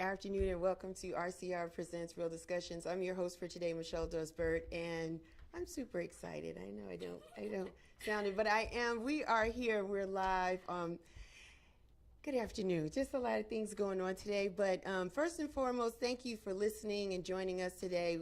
afternoon, and welcome to RCR Presents Real Discussions. I'm your host for today, Michelle Dosbert, and I'm super excited. I know I don't sound it, but I am. We are here. We're live. Good afternoon. Just a lot of things going on today, but first and foremost, thank you for listening and joining us today.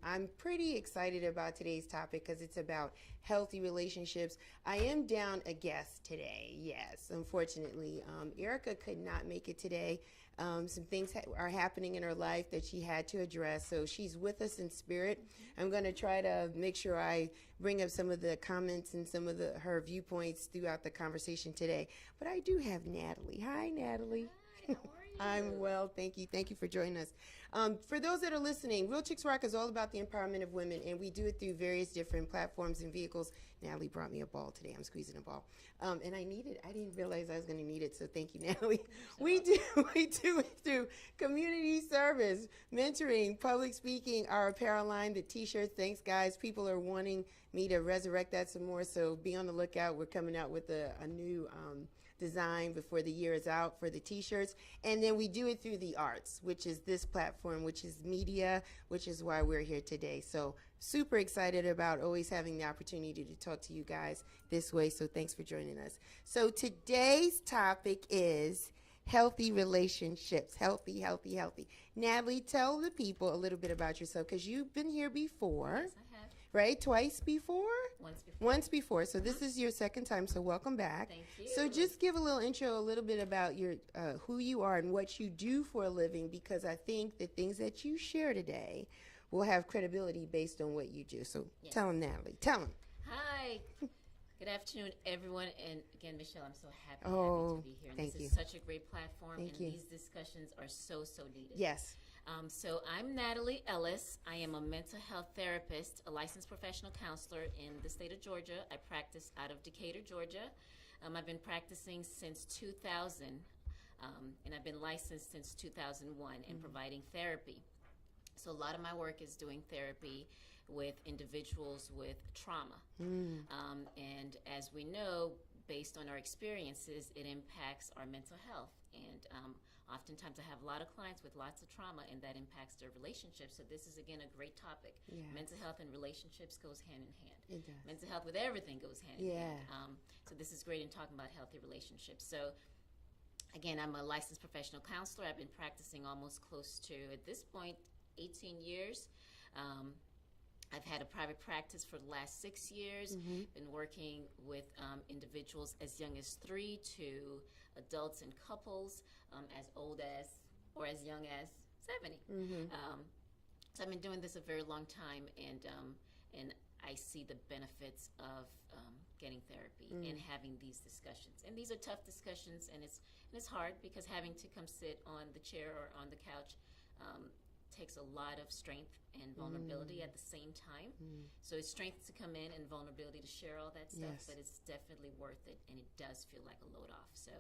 I'm pretty excited about today's topic because it's about healthy relationships. I am down a guest today. Yes, unfortunately, Erica could not make it today. Some things are happening in her life that she had to address, so she's with us in spirit. I'm going to try to make sure I bring up some of the comments and some of her viewpoints throughout the conversation today. But I do have Nathalie. Hi, Nathalie. Hi, how are you? I'm well, thank you. Thank you for joining us. For those that are listening, Real Chicks Rock is all about the empowerment of women, and we do it through various different platforms and vehicles. Nathalie brought me a ball today. I'm squeezing a ball. And I didn't realize I was going to need it, so thank you, Nathalie. We do it through community service, mentoring, public speaking, our apparel line, the t-shirts. Thanks, guys. People are wanting me to resurrect that some more, so be on the lookout. We're coming out with a new design before the year is out for the t-shirts. And then we do it through the arts, which is this platform, which is media, which is why we're here today. So super excited about always having the opportunity to talk to you guys this way. So thanks for joining us. So today's topic is healthy relationships. Healthy. Nathalie, tell the people a little bit about yourself, because you've been here before. Yes, I have. Right? Twice before? Once before. So this is your second time, so welcome back. Thank you. So just give a little intro, a little bit about your who you are and what you do for a living, because I think the things that you share today will have credibility based on what you do. So Yes. tell them, Nathalie. Tell them. Hi. Good afternoon, everyone. And again, Michelle, I'm so happy to be here. And thank this you. is such a great platform, Thank and you. these discussions are so needed. Yes. So I'm Nathalie Ellis. I am a mental health therapist, a licensed professional counselor in the state of Georgia. I practice out of Decatur, Georgia. I've been practicing since 2000, and I've been licensed since 2001 and providing therapy. So a lot of my work is doing therapy with individuals with trauma. And as we know, based on our experiences, it impacts our mental health. And oftentimes I have a lot of clients with lots of trauma, and that impacts their relationships. So this is, again, a great topic. Yeah. Mental health and relationships goes hand in hand. It does. Mental health with everything goes hand in Yeah. hand. So this is great in talking about healthy relationships. So again, I'm a licensed professional counselor. I've been practicing almost close to, at this point, 18 years. I've had a private practice for the last 6 years. Been working with individuals as young as 3 to adults and couples as old as or as young as 70. So I've been doing this a very long time, and I see the benefits of getting therapy and having these discussions. And these are tough discussions, and it's hard because having to come sit on the chair or on the couch takes a lot of strength and vulnerability at the same time. So it's strength to come in and vulnerability to share all that stuff, Yes. but it's definitely worth it, and it does feel like a load off. So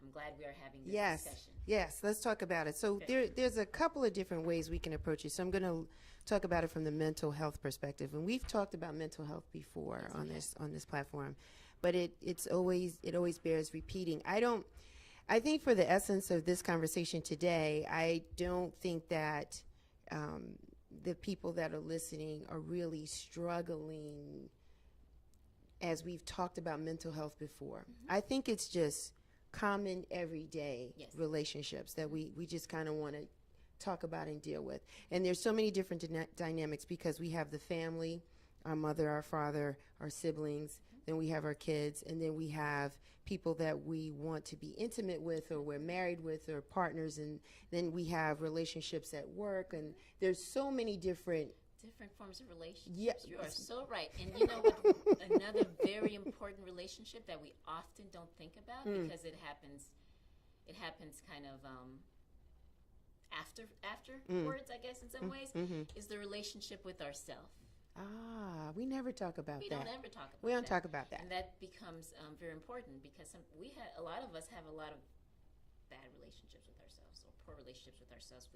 I'm glad we are having this Yes. discussion. Yes, let's talk about it. So there's a couple of different ways we can approach it. So I'm going to talk about it from the mental health perspective. And we've talked about mental health before on this platform, but it always bears repeating. I think for the essence of this conversation today, I don't think that the people that are listening are really struggling as we've talked about mental health before. I think it's just common everyday Yes. relationships that we just kind of want to talk about and deal with. And there's so many different dynamics, because we have the family, our mother, our father, our siblings, then we have our kids, and then we have people that we want to be intimate with or we're married with or partners, and then we have relationships at work, and there's so many different forms of relationships. Yeah. You are so right. And you know what? Another very important relationship that we often don't think about because it happens kind of afterwards, I guess, in some ways, is the relationship with ourselves. we never talk about We that. don't ever talk about that. We don't talk about that. And that becomes very important because a lot of us have a lot of bad relationships with ourselves or poor relationships with ourselves,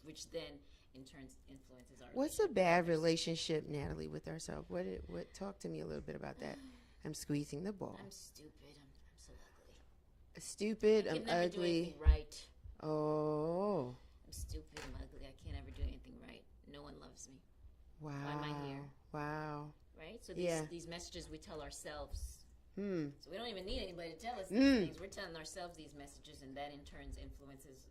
which then in turn influences our. What's a relationship with bad others. relationship, Nathalie, with ourselves? What talk to me a little bit about that. I'm squeezing the ball. I'm stupid. I'm so ugly. Stupid. I I'm can never do ugly. anything right. Oh. I'm stupid, I'm ugly, I can't ever do anything right. No one loves me. Wow. Why am I here? Wow. Right? So Yeah. these messages we tell ourselves. Hmm. So we don't even need anybody to tell us these things. We're telling ourselves these messages, and that in turn influences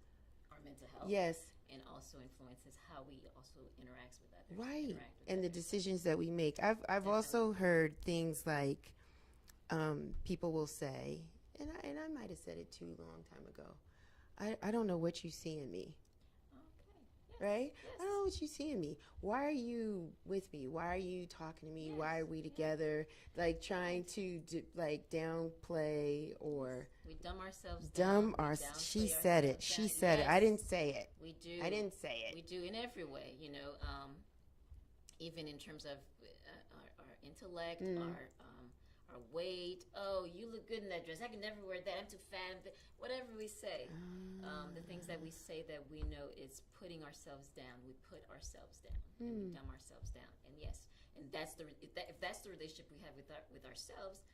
our mental health. Yes. And also influences how we also interact with others. Right. With and others. The decisions that we make. I've also heard things like people will say, and I might have said it too a long time ago. I don't know what you see in me. Okay. Yes. Right? Yes. I don't know what you see in me. Why are you with me? Why are you talking to me? Yes. Why are we together? Like trying to like downplay or we dumb ourselves down. She said it. She said it. I didn't say it. We do. I didn't say it. We do in every way, you know, even in terms of our intellect, our weight. Oh, you look good in that dress. I can never wear that. I'm too fat. Whatever we say, the things that we say that we know is putting ourselves down. We put ourselves down and we dumb ourselves down. And yes, and that's if that's the relationship we have with ourselves,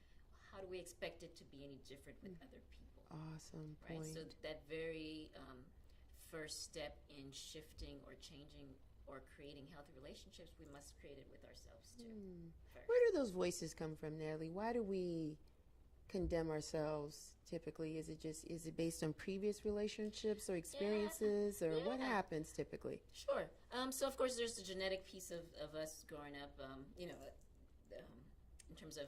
how do we expect it to be any different with other people? Awesome right? point. So that very first step in shifting or changing or creating healthy relationships, we must create it with ourselves too. Where do those voices come from, Nathalie? Why do we condemn ourselves typically? Is it based on previous relationships or experiences, or what happens typically? Sure. So of course there's the genetic piece of us growing up, you know, in terms of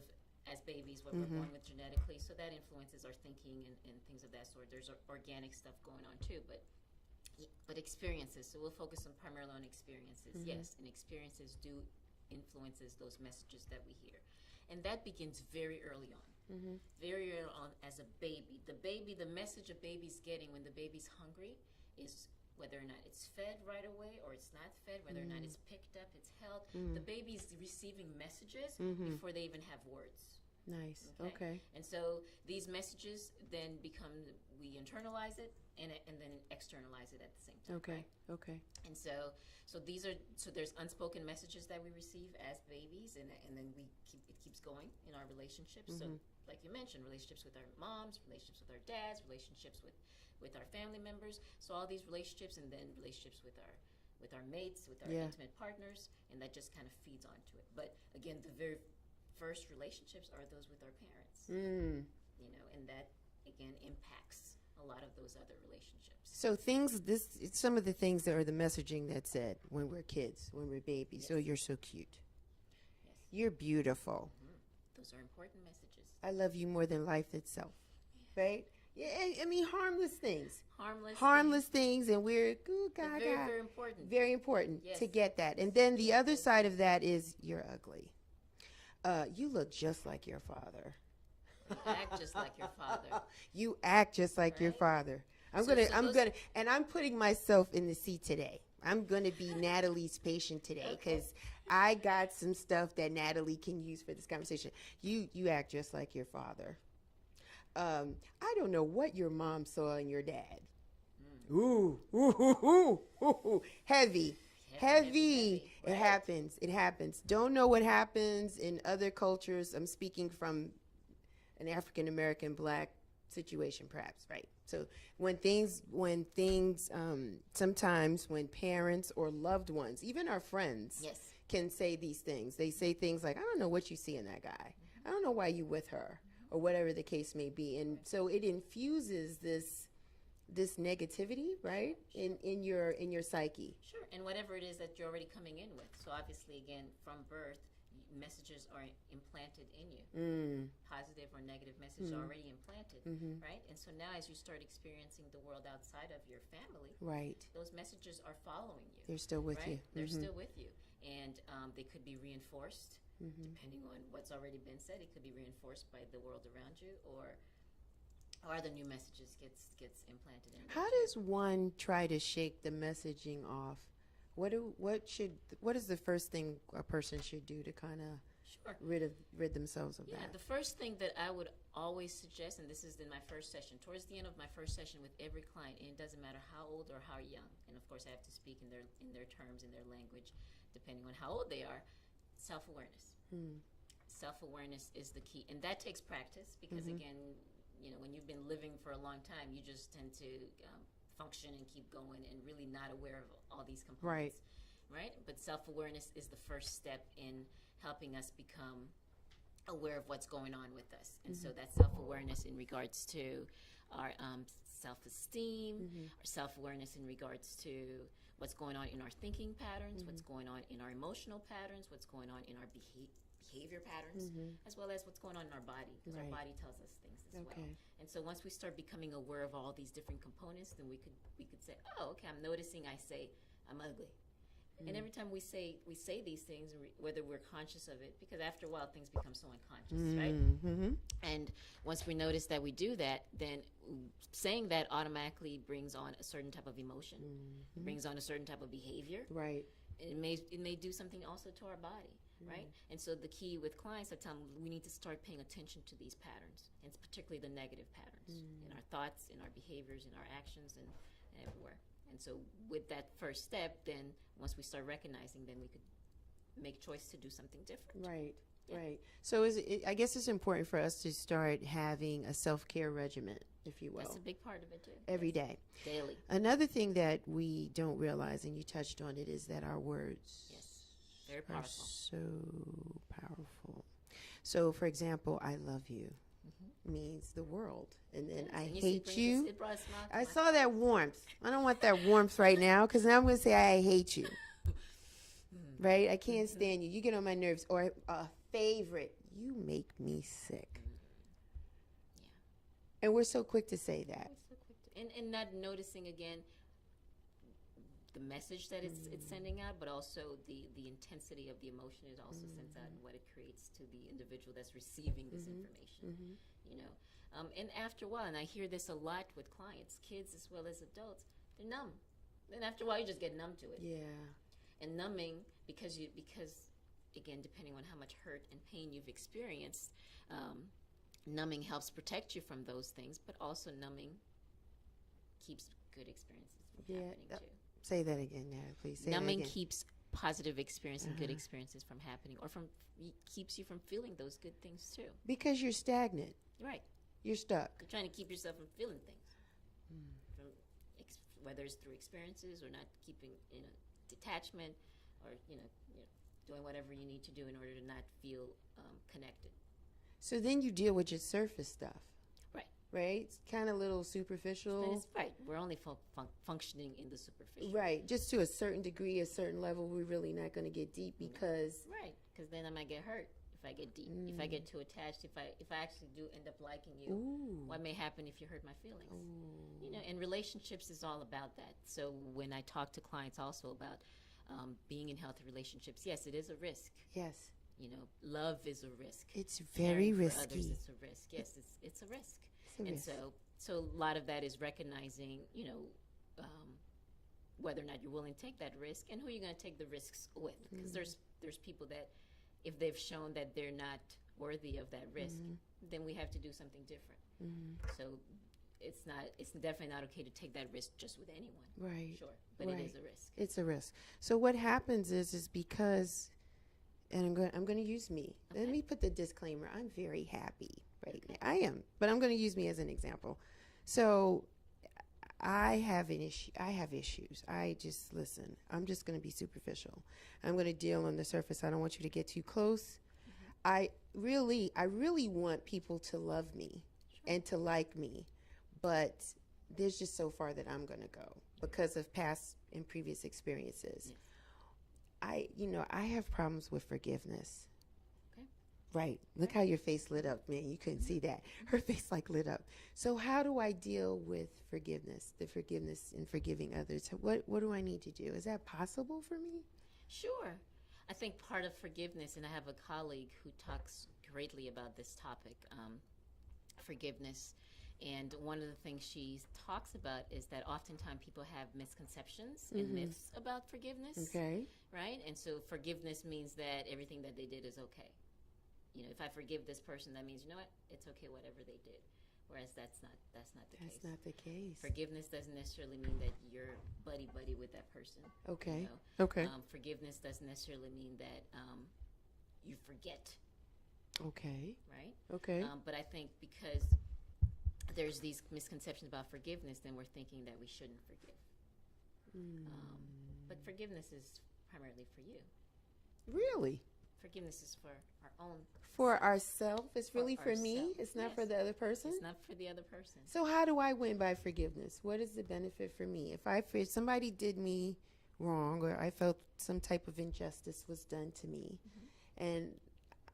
as babies, what we're born with genetically. So that influences our thinking and things of that sort. There's organic stuff going on too, but experiences. So we'll focus on primarily on experiences. Yes, and experiences do influences those messages that we hear, and that begins very early on. Very early on as a baby. The message a baby's getting when the baby's hungry is whether or not it's fed right away or it's not fed, whether or not it's picked up, it's held. The baby's receiving messages before they even have words. Nice. Okay. And so these messages then we internalize it and then externalize it at the same time. Okay. Right? Okay. And so there's unspoken messages that we receive as babies, and then it keeps going in our relationships. So like you mentioned, relationships with our moms, relationships with our dads, relationships with our family members. So all these relationships, and then relationships with our mates, with our intimate partners, and that just kind of feeds onto it. But again, the very first relationships are those with our parents. You know, and that again impacts a lot of those other relationships. So some of the things that are the messaging that's said when we're kids, when we're babies. Yes. Oh, you're so cute. Yes. You're beautiful. Those are important messages. I love you more than life itself. Right? Yeah, I mean harmless things. Harmless things, and we're ooh, gaga. Very important. Very important yes. to get that. And then the other side of that is you're ugly. You look just like your father. You act just like your father. You act just like your father. And I'm putting myself in the seat today. I'm gonna be Nathalie's patient today because I got some stuff that Nathalie can use for this conversation. You act just like your father. I don't know what your mom saw in your dad. Ooh, heavy. It happens. It happens. Don't know what happens in other cultures. I'm speaking from an African American Black situation, perhaps, right? So when things, sometimes when parents or loved ones, even our friends, can say these things. They say things like, "I don't know what you see in that guy. I don't know why you with her," or whatever the case may be. And so it infuses this negativity, right, in your psyche. Sure, and whatever it is that you're already coming in with. So obviously, again, from birth, messages are implanted in you. Positive or negative messages are already implanted, right? And so now as you start experiencing the world outside of your family, right, those messages are following you. They're still with you. They're still with you. And they could be reinforced depending on what's already been said. It could be reinforced by the world around you, or the new messages gets implanted in. How does one try to shake the messaging off? What is the first thing a person should do to kind of rid themselves of that? Yeah, the first thing that I would always suggest, and this is in my first session, towards the end of my first session with every client, and it doesn't matter how old or how young, and of course I have to speak in their terms, in their language, depending on how old they are. Self-awareness. Self-awareness is the key, and that takes practice because again, you know, when you've been living for a long time, you just tend to function and keep going and really not aware of all these components. Right? But self-awareness is the first step in helping us become aware of what's going on with us. And so that self-awareness in regards to our self-esteem, our self-awareness in regards to what's going on in our thinking patterns, what's going on in our emotional patterns, what's going on in our behavior patterns, as well as what's going on in our body, because our body tells us things as well. And so once we start becoming aware of all these different components, then we could say, oh, okay, I'm noticing I say I'm ugly. And every time we say these things, whether we're conscious of it, because after a while things become so unconscious, right? And once we notice that we do that, then saying that automatically brings on a certain type of emotion, brings on a certain type of behavior. Right. It may do something also to our body, right? And so the key with clients, I tell them we need to start paying attention to these patterns, and particularly the negative patterns in our thoughts, in our behaviors, in our actions, and everywhere. And so with that first step, then once we start recognizing, then we could make choice to do something different. Right, right. So I guess it's important for us to start having a self-care regimen, if you will. That's a big part of it, too. Every day. Daily. Another thing that we don't realize, and you touched on it, is that our words very powerful. are so powerful. So, for example, I love you means the world. And then I hate you. I saw that warmth. I don't want that warmth right now, because now I'm going to say I hate you. Right? I can't stand you. You get on my nerves. Or a favorite. You make me sick. And we're so quick to say that. And not noticing, again, the message that it's sending out, but also the intensity of the emotion it also sends out, and what it creates to the individual that's receiving this information. You know, and after a while, and I hear this a lot with clients, kids as well as adults, they're numb. And after a while, you just get numb to it. Yeah. And numbing, because again, depending on how much hurt and pain you've experienced, numbing helps protect you from those things, but also numbing keeps good experiences from happening too. Say that again, Natalie, please. Numbing keeps positive experience and good experiences from happening, or keeps you from feeling those good things too. Because you're stagnant. Right. You're stuck. You're trying to keep yourself from feeling things, from whether it's through experiences or not keeping detachment, or doing whatever you need to do in order to not feel connected. So then you deal with your surface stuff. Right? It's kind of a little superficial. Right. We're only functioning in the superficial. Right. Just to a certain degree, a certain level, we're really not going to get deep because... Right. Because then I might get hurt if I get deep. If I get too attached, if I actually do end up liking you, what may happen if you hurt my feelings? And relationships is all about that. So when I talk to clients also about being in healthy relationships, yes, it is a risk. Yes. Love is a risk. It's very risky. For others, it's a risk. Yes, it's a risk. And so a lot of that is recognizing, whether or not you're willing to take that risk, and who you're going to take the risks with. Because there's people that, if they've shown that they're not worthy of that risk, then we have to do something different. So it's definitely not okay to take that risk just with anyone. Right. Sure. But it is a risk. It's a risk. So what happens is because, and I'm going to use me. Okay. Let me put the disclaimer. I'm very happy right now. I am, but I'm going to use me as an example. So I have issues. I just, listen, I'm just going to be superficial. I'm going to deal on the surface. I don't want you to get too close. I really want people to love me and to like me, but there's just so far that I'm going to go because of past and previous experiences. Yes. I have problems with forgiveness. Okay. Right. Look how your face lit up, man. You couldn't see that. Her face lit up. So how do I deal with forgiveness, the forgiveness and forgiving others? What do I need to do? Is that possible for me? Sure. I think part of forgiveness, and I have a colleague who talks greatly about this topic, forgiveness. And one of the things she talks about is that oftentimes people have misconceptions and myths about forgiveness. Okay. Right? And so forgiveness means that everything that they did is okay. If I forgive this person, that means, it's okay whatever they did. Whereas that's not the case. That's not the case. Forgiveness doesn't necessarily mean that you're buddy-buddy with that person. Okay. Okay. Forgiveness doesn't necessarily mean that you forget. Okay. Right? Okay. But I think because there's these misconceptions about forgiveness, then we're thinking that we shouldn't forgive. But forgiveness is primarily for you. Really? Forgiveness is for our own. For ourselves? It's really for me? ourselves. It's not Yes. for the other person? It's not for the other person. So how do I win by forgiveness? What is the benefit for me? If somebody did me wrong, or I felt some type of injustice was done to me, and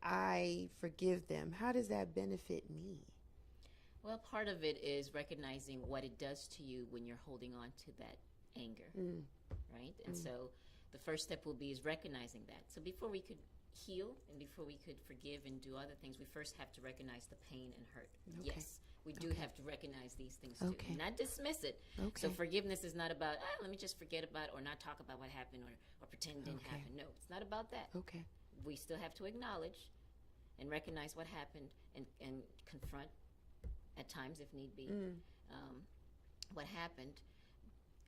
I forgive them, how does that benefit me? Well, part of it is recognizing what it does to you when you're holding on to that anger, right? And so the first step will be is recognizing that. So before we could heal and before we could forgive and do other things, we first have to recognize the pain and hurt. Okay. Yes, we do have to recognize these things too, Okay. not dismiss it. Okay. So forgiveness is not about, let me just forget about or not talk about what happened or pretend it didn't Okay. happen. No, it's not about that. Okay. We still have to acknowledge and recognize what happened and confront at times if need be what happened,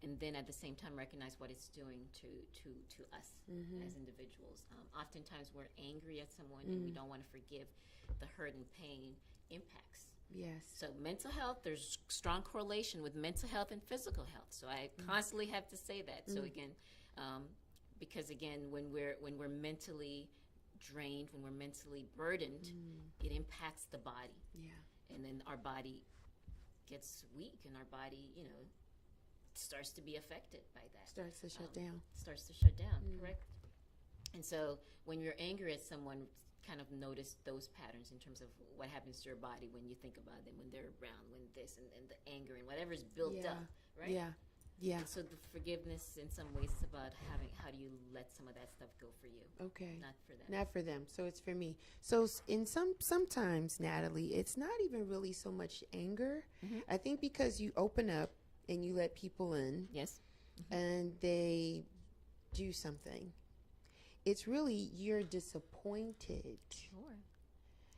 and then at the same time recognize what it's doing to us as individuals. Oftentimes we're angry at someone and we don't want to forgive. The hurt and pain impacts. Yes. So mental health, there's strong correlation with mental health and physical health. So I constantly have to say that. So again, because again, when we're mentally drained, when we're mentally burdened, it impacts the body. Yeah. And then our body gets weak and our body, starts to be affected by that. Starts to shut down. Starts to shut down, correct? And so when you're angry at someone, kind of notice those patterns in terms of what happens to your body when you think about them, when they're around, when this and the anger and whatever's built up, right? Yeah. Yeah. And so the forgiveness in some ways is about how do you let some of that stuff go for you. Okay. Not for them. Not for them. So it's for me. So sometimes, Natalie, it's not even really so much anger. I think because you open up and you let people in Yes. and they do something. It's really you're disappointed Sure.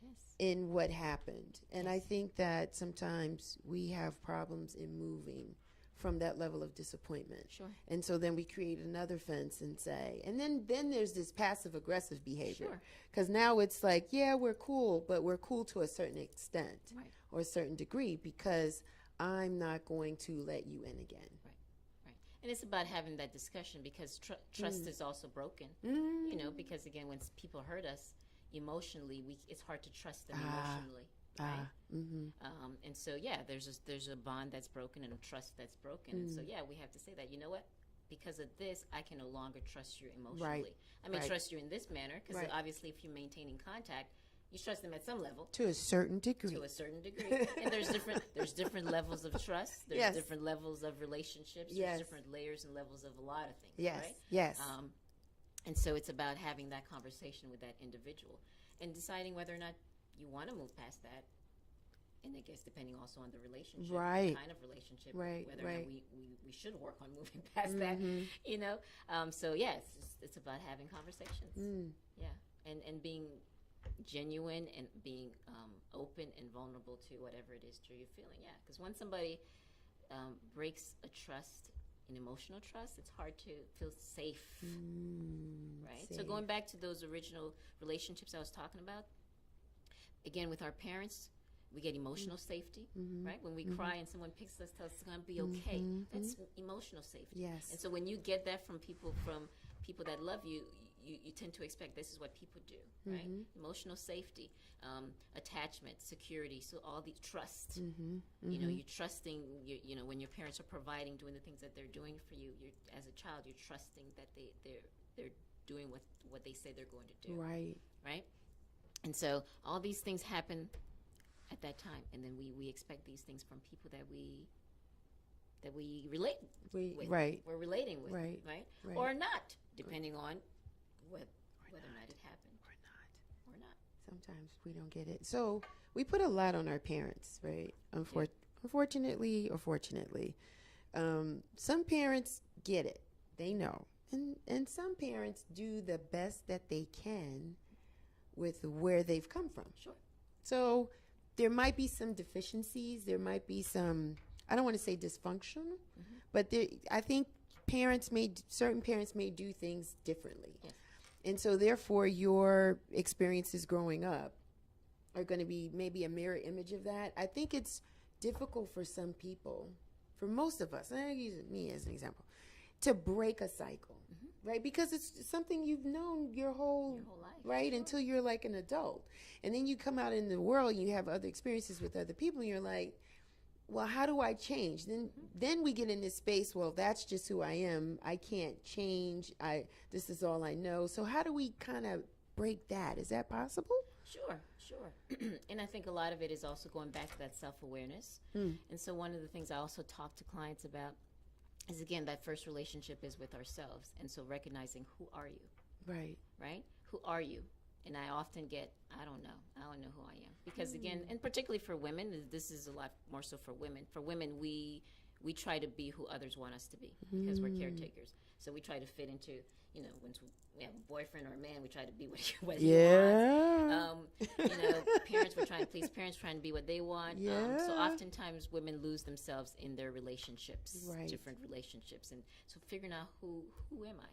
Yes. in what happened. And I think that sometimes we have problems in moving from that level of disappointment. Sure. And so then we create another fence and say, and then there's this passive aggressive behavior. Sure. Because now it's like, yeah, we're cool, but we're cool to a certain extent Right. or a certain degree because I'm not going to let you in again. Right. And it's about having that discussion because trust is also broken. Because again, when people hurt us emotionally, it's hard to trust them emotionally. Right? And so, there's a bond that's broken and a trust that's broken. And so, we have to say that, you know what? Because of this, I can no longer trust you emotionally. Right. I may Right. trust you in this manner because Right. obviously if you're maintaining contact, you trust them at some level. To a certain degree. To a certain degree. And there's different levels of trust. There's Yes. different levels of relationships. Yes. There's different layers and levels of a lot of things. Yes. Right? Yes. And so it's about having that conversation with that individual and deciding whether or not you want to move past that. And I guess depending also on the relationship, Right. the kind of relationship, Right, whether or right. not we should work on moving past that, So it's about having conversations. Yeah, and being genuine and being open and vulnerable to whatever it is you're feeling. Yeah, because when somebody breaks a trust, an emotional trust, it's hard to feel safe, right? So safe. going back to those original relationships I was talking about, again with our parents, we get emotional safety, right? When we cry and someone picks us, tells us it's going to be okay. That's emotional safety. Yes. And so when you get that from people that love you, you tend to expect this is what people do, right? Emotional safety, attachment, security, so all the trust. You're trusting. When your parents are providing, doing the things that they're doing for you, as a child, you're trusting that they're doing what they say they're going to do. Right. Right. And so all these things happen at that time, and then we expect these things from people that we relate with. Right. We're relating with. Right. Right. Right. Or not, depending on whether or not it happened. Or not. Or not. Sometimes we don't get it. So we put a lot on our parents, right? Unfortunately or fortunately. Some parents get it. They know. And some parents do the best that they can with where they've come from. Sure. So there might be some deficiencies. There might be some, I don't want to say dysfunctional, but I think certain parents may do things differently. Yes. And so therefore your experiences growing up are going to be maybe a mirror image of that. I think it's difficult for some people, for most of us, and I use me as an example, to break a cycle, right? Because it's something you've known your whole life, right? sure. Until you're like an adult. And then you come out in the world, and you have other experiences with other people, and you're like, well, how do I change? Then we get in this space, well, that's just who I am. I can't change. This is all I know. So how do we kind of break that? Is that possible? Sure. And I think a lot of it is also going back to that self-awareness. And so one of the things I also talk to clients about is, again, that first relationship is with ourselves. And so recognizing, who are you? Right? Who are you? And I often get, I don't know who I am. Because again, and particularly for women, this is a lot more so for women. For women, we try to be who others want us to be because we're caretakers. So we try to fit into, when we have a boyfriend or a man, we try to be what he wants. Parents, we're trying to please parents, trying to be what they want. So oftentimes women lose themselves in their relationships, different relationships. And so figuring out who am I?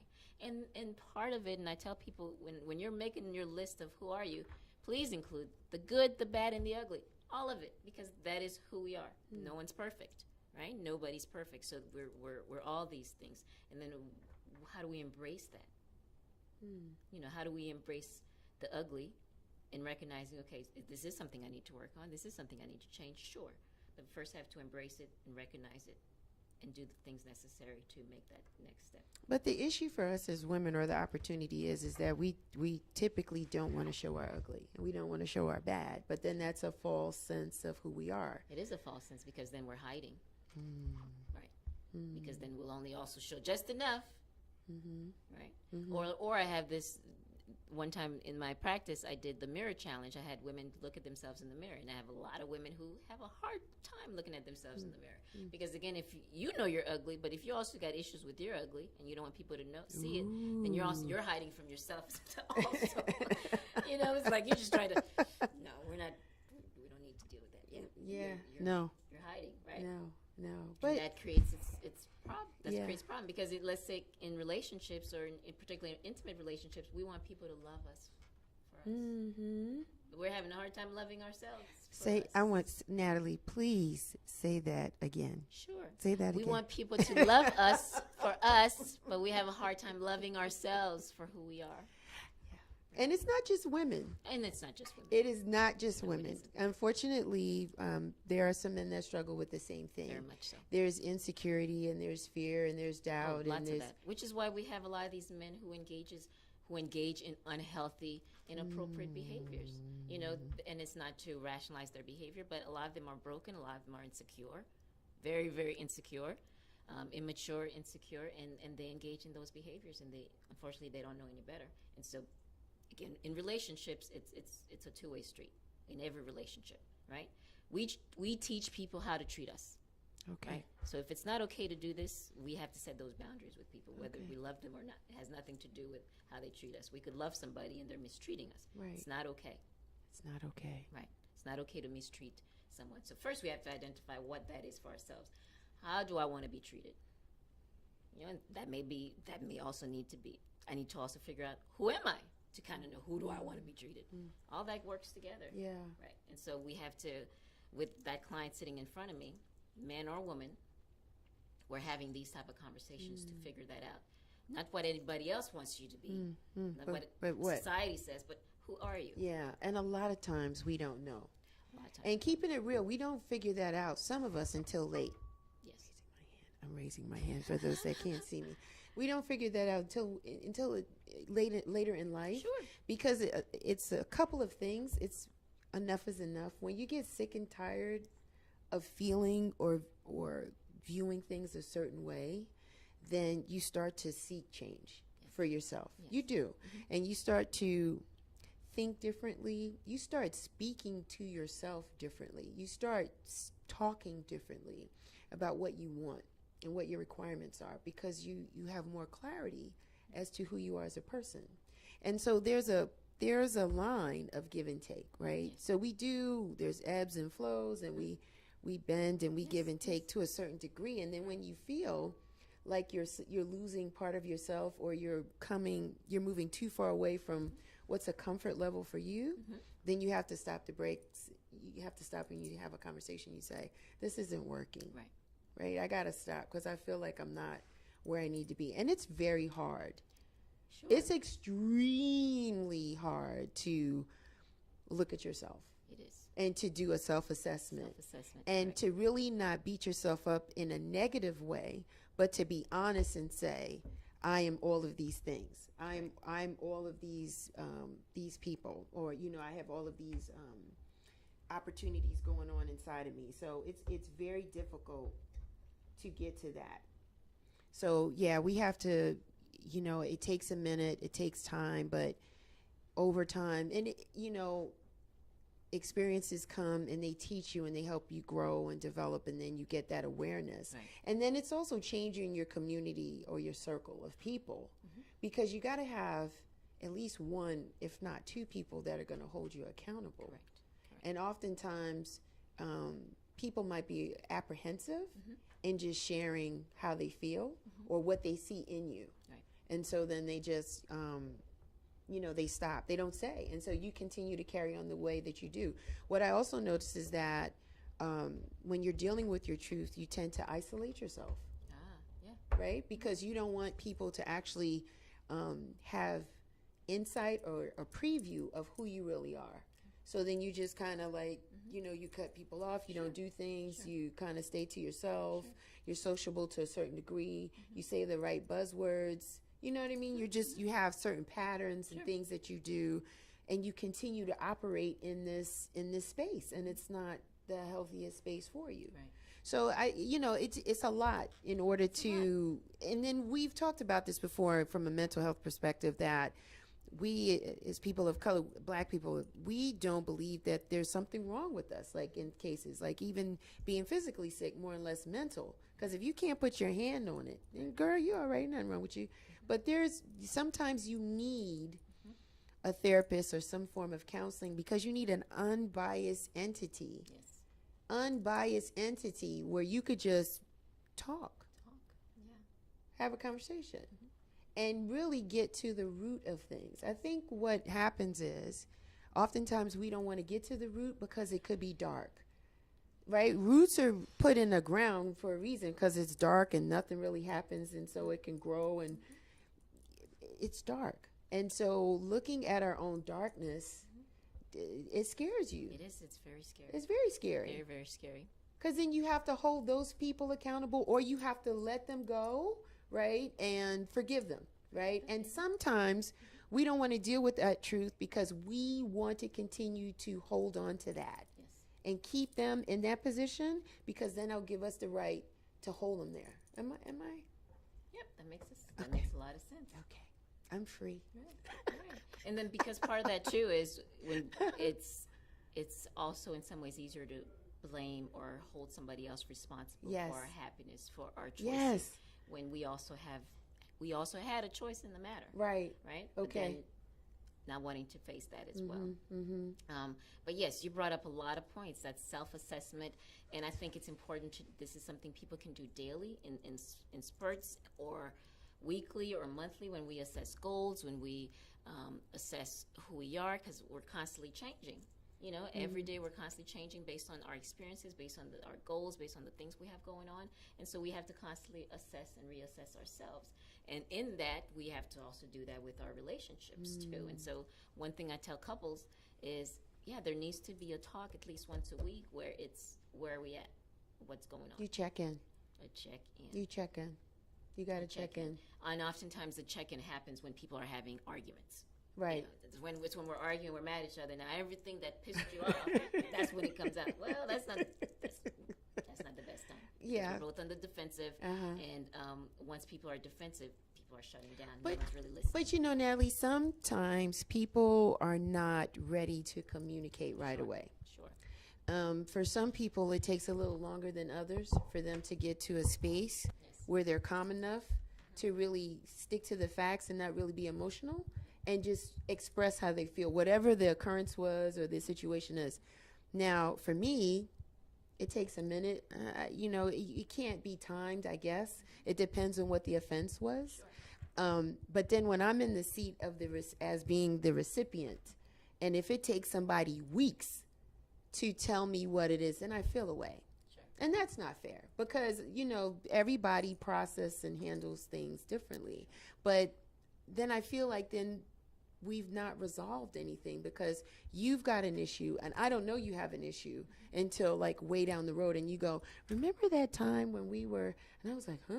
And part of it, and I tell people, when you're making your list of who are you, please include the good, the bad, and the ugly. All of it, because that is who we are. No one's perfect, right? Nobody's perfect. So we're all these things. And then how do we embrace that? How do we embrace the ugly and recognizing, okay, this is something I need to work on. This is something I need to change. Sure. But first I have to embrace it and recognize it and do the things necessary to make that next step. But the issue for us as women, or the opportunity is that we typically don't want to show our ugly. We don't want to show our bad. But then that's a false sense of who we are. It is a false sense because then we're hiding. Right. Because then we'll only also show just enough. Right. Or I have this, one time in my practice, I did the mirror challenge. I had women look at themselves in the mirror, and I have a lot of women who have a hard time looking at themselves in the mirror. Because again, if you know you're ugly, but if you also got issues with your ugly and you don't want people to see it, then you're hiding from yourself also. It's like you're just trying to, no, we don't need to deal with that. You're hiding, right? No. But and that creates its problem. That creates problem because let's say in relationships, or in particularly in intimate relationships, we want people to love us for us. We're having a hard time loving ourselves. I want Natalie, please say that again. Sure. Say that again. We want people to love us for us, but we have a hard time loving ourselves for who we are. And it's not just women. And it's not just women. It is not just women. Unfortunately, there are some men that struggle with the same thing. Very much so. There's insecurity, and there's fear, and there's doubt. Lots of that. Which is why we have a lot of these men who engage in unhealthy, inappropriate behaviors. And it's not to rationalize their behavior, but a lot of them are broken. A lot of them are insecure, very, very insecure, immature, insecure, and they engage in those behaviors, and unfortunately they don't know any better. And so, again, in relationships, it's a two-way street in every relationship, right? We teach people how to treat us. Okay. Right? So if it's not okay to do this, we have to set those boundaries with people, whether we love them or not. It has nothing to do with how they treat us. We could love somebody and they're mistreating us. Right. It's not okay. It's not okay. Right. It's not okay to mistreat someone. So first we have to identify what that is for ourselves. How do I want to be treated? And that may also need to be, I need to also figure out, who am I? To kind of know, who do I want to be treated? All that works together. Yeah. Right. And so we have to, with that client sitting in front of me, man or woman, we're having these type of conversations to figure that out. Not what anybody else wants you to be, not what society says, but who are you? Yeah, and a lot of times we don't know. And keeping it real, we don't figure that out, some of us, until late. Yes. I'm raising my hand for those that can't see me. We don't figure that out until later in life. Sure. Because it's a couple of things. It's enough is enough. When you get sick and tired of feeling or viewing things a certain way, then you start to seek change for yourself. Yes. You do. And you start to think differently. You start speaking to yourself differently. You start talking differently about what you want and what your requirements are, because you have more clarity as to who you are as a person. And so there's a line of give and take, right? Yes. So there's ebbs and flows, and we bend and we give and take to a certain degree. And then when you feel like you're losing part of yourself, or you're moving too far away from what's a comfort level for you, then you have to stop the brakes. You have to stop and you have a conversation. You say, this isn't working. Right? I got to stop because I feel like I'm not where I need to be. And it's very hard. Sure. It's extremely hard to look at yourself. It is. And to do a self-assessment. Self-assessment. And right. to really not beat yourself up in a negative way, but to be honest and say, I am all of these things. I'm all of these people, or I have all of these opportunities going on inside of me. So it's very difficult to get to that. So yeah, we have to, it takes a minute, it takes time, but over time, and experiences come and they teach you and they help you grow and develop, and then you get that awareness. Right. And then it's also changing your community or your circle of people, because you got to have at least one, if not two people that are going to hold you accountable. Correct. And oftentimes people might be apprehensive in just sharing how they feel or what they see in you. Right. And so then they just they stop. They don't say. And so you continue to carry on the way that you do. What I also notice is that when you're dealing with your truth, you tend to isolate yourself. Yeah. Right? Because you don't want people to actually have insight or a preview of who you really are. So then you just kind of like, you cut people off. You don't do things. You kind of stay to yourself. You're sociable to a certain degree. You say the right buzzwords. You know what I mean? You have certain patterns and things that you do, and you continue to operate in this space, and it's not the healthiest space for you. Right. So it's a lot in order to, and then we've talked about this before from a mental health perspective, that we as people of color, Black people, we don't believe that there's something wrong with us, like in cases like even being physically sick, more or less mental. Because if you can't put your hand on it, then girl, you're all right, nothing wrong with you. But sometimes you need a therapist or some form of counseling because you need an unbiased entity. Yes. Unbiased entity where you could just talk. Yeah. Have a conversation. And really get to the root of things. I think what happens is oftentimes we don't want to get to the root because it could be dark. Right? Roots are put in the ground for a reason, because it's dark and nothing really happens, and so it can grow, and it's dark. And so looking at our own darkness, it scares you. It is. It's very scary. It's very scary. Very, very scary. Because then you have to hold those people accountable, or you have to let them go, right, and forgive them, right? And sometimes we don't want to deal with that truth because we want to continue to hold on to that. Yes. And keep them in that position, because then they'll give us the right to hold them there. Am I? Yep, that makes a lot of sense. Okay, I'm free. Right. And then because part of that too is when it's also in some ways easier to blame or hold somebody else responsible Yes. for our happiness, for our choices. Yes. When we also had a choice in the matter. Right. Right. Okay. But then not wanting to face that as well. But yes, you brought up a lot of points. That's self-assessment, and I think it's important this is something people can do daily in spurts, or weekly or monthly, when we assess goals, when we assess who we are, because we're constantly changing. Every day we're constantly changing based on our experiences, based on our goals, based on the things we have going on. And so we have to constantly assess and reassess ourselves. And in that, we have to also do that with our relationships too. And so one thing I tell couples is, there needs to be a talk at least once a week where it's, where are we at? What's going on? You check in. A check-in. You check in. You got to check in. And oftentimes the check-in happens when people are having arguments. Right. When we're arguing, we're mad at each other. Now everything that pissed you off, that's when it comes out. Well, that's not the best time. Yeah. We're both on the defensive, and once people are defensive, people are shutting down. No one's really listening. But Natalie, sometimes people are not ready to communicate right away. Sure. For some people, it takes a little longer than others for them to get to a space where they're calm enough to really stick to the facts and not really be emotional, and just express how they feel, whatever the occurrence was or the situation is. Now, for me, it takes a minute. It can't be timed, I guess. It depends on what the offense was. Sure. But then when I'm in the seat of as being the recipient, and if it takes somebody weeks to tell me what it is, then I feel away. Sure. And that's not fair because, everybody processes and handles things differently. But then I feel like then we've not resolved anything because you've got an issue and I don't know you have an issue until like way down the road and you go, remember that time when we were, and I was like, huh?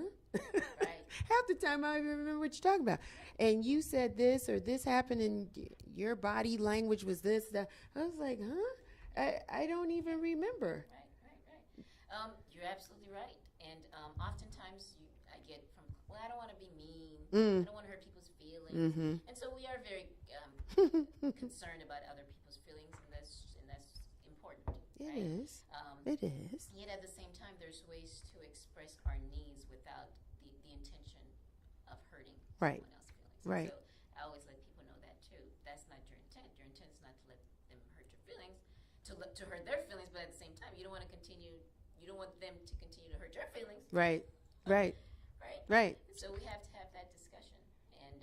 Right. Half the time I don't even remember what you're talking about. And you said this or this happened and your body language was this, that. I was like, huh? I don't even remember. Right. You're absolutely right. And oftentimes I get from, well, I don't want to be mean. I don't want to hurt people's feelings. Mm-hmm. And so we are very concerned about other people's feelings, and that's important. It right? is. It is. Yet at the same time, there's ways to express our needs without the intention of hurting Right. someone else's feelings. Right. So I always let people know that too. That's not your intent. Your intent is not to let them hurt your feelings, to hurt their feelings, but at the same time, you don't want them to continue to hurt your feelings. Right. Right. Right. Right. So we have to have that discussion. And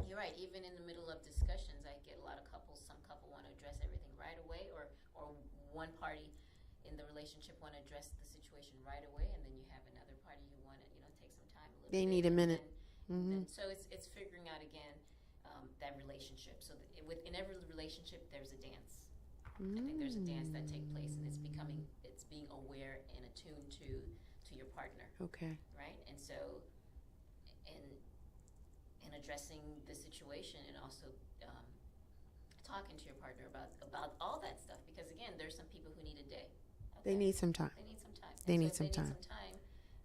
you're right, even in the middle of discussions, I get a lot of couples, some couple want to address everything right away, or one party in the relationship want to address the situation right away, and then you have another party who want to, take some time, a little They bit. need a minute. And so it's figuring out again that relationship. So in every relationship, there's a dance. I think there's a dance that takes place, and it's being aware and attuned to your partner. Okay. Right? And so in addressing the situation and also talking to your partner about all that stuff, because again, there's some people who need a day. Okay? They need some time. They need some time. They And need so some if time. Need some time,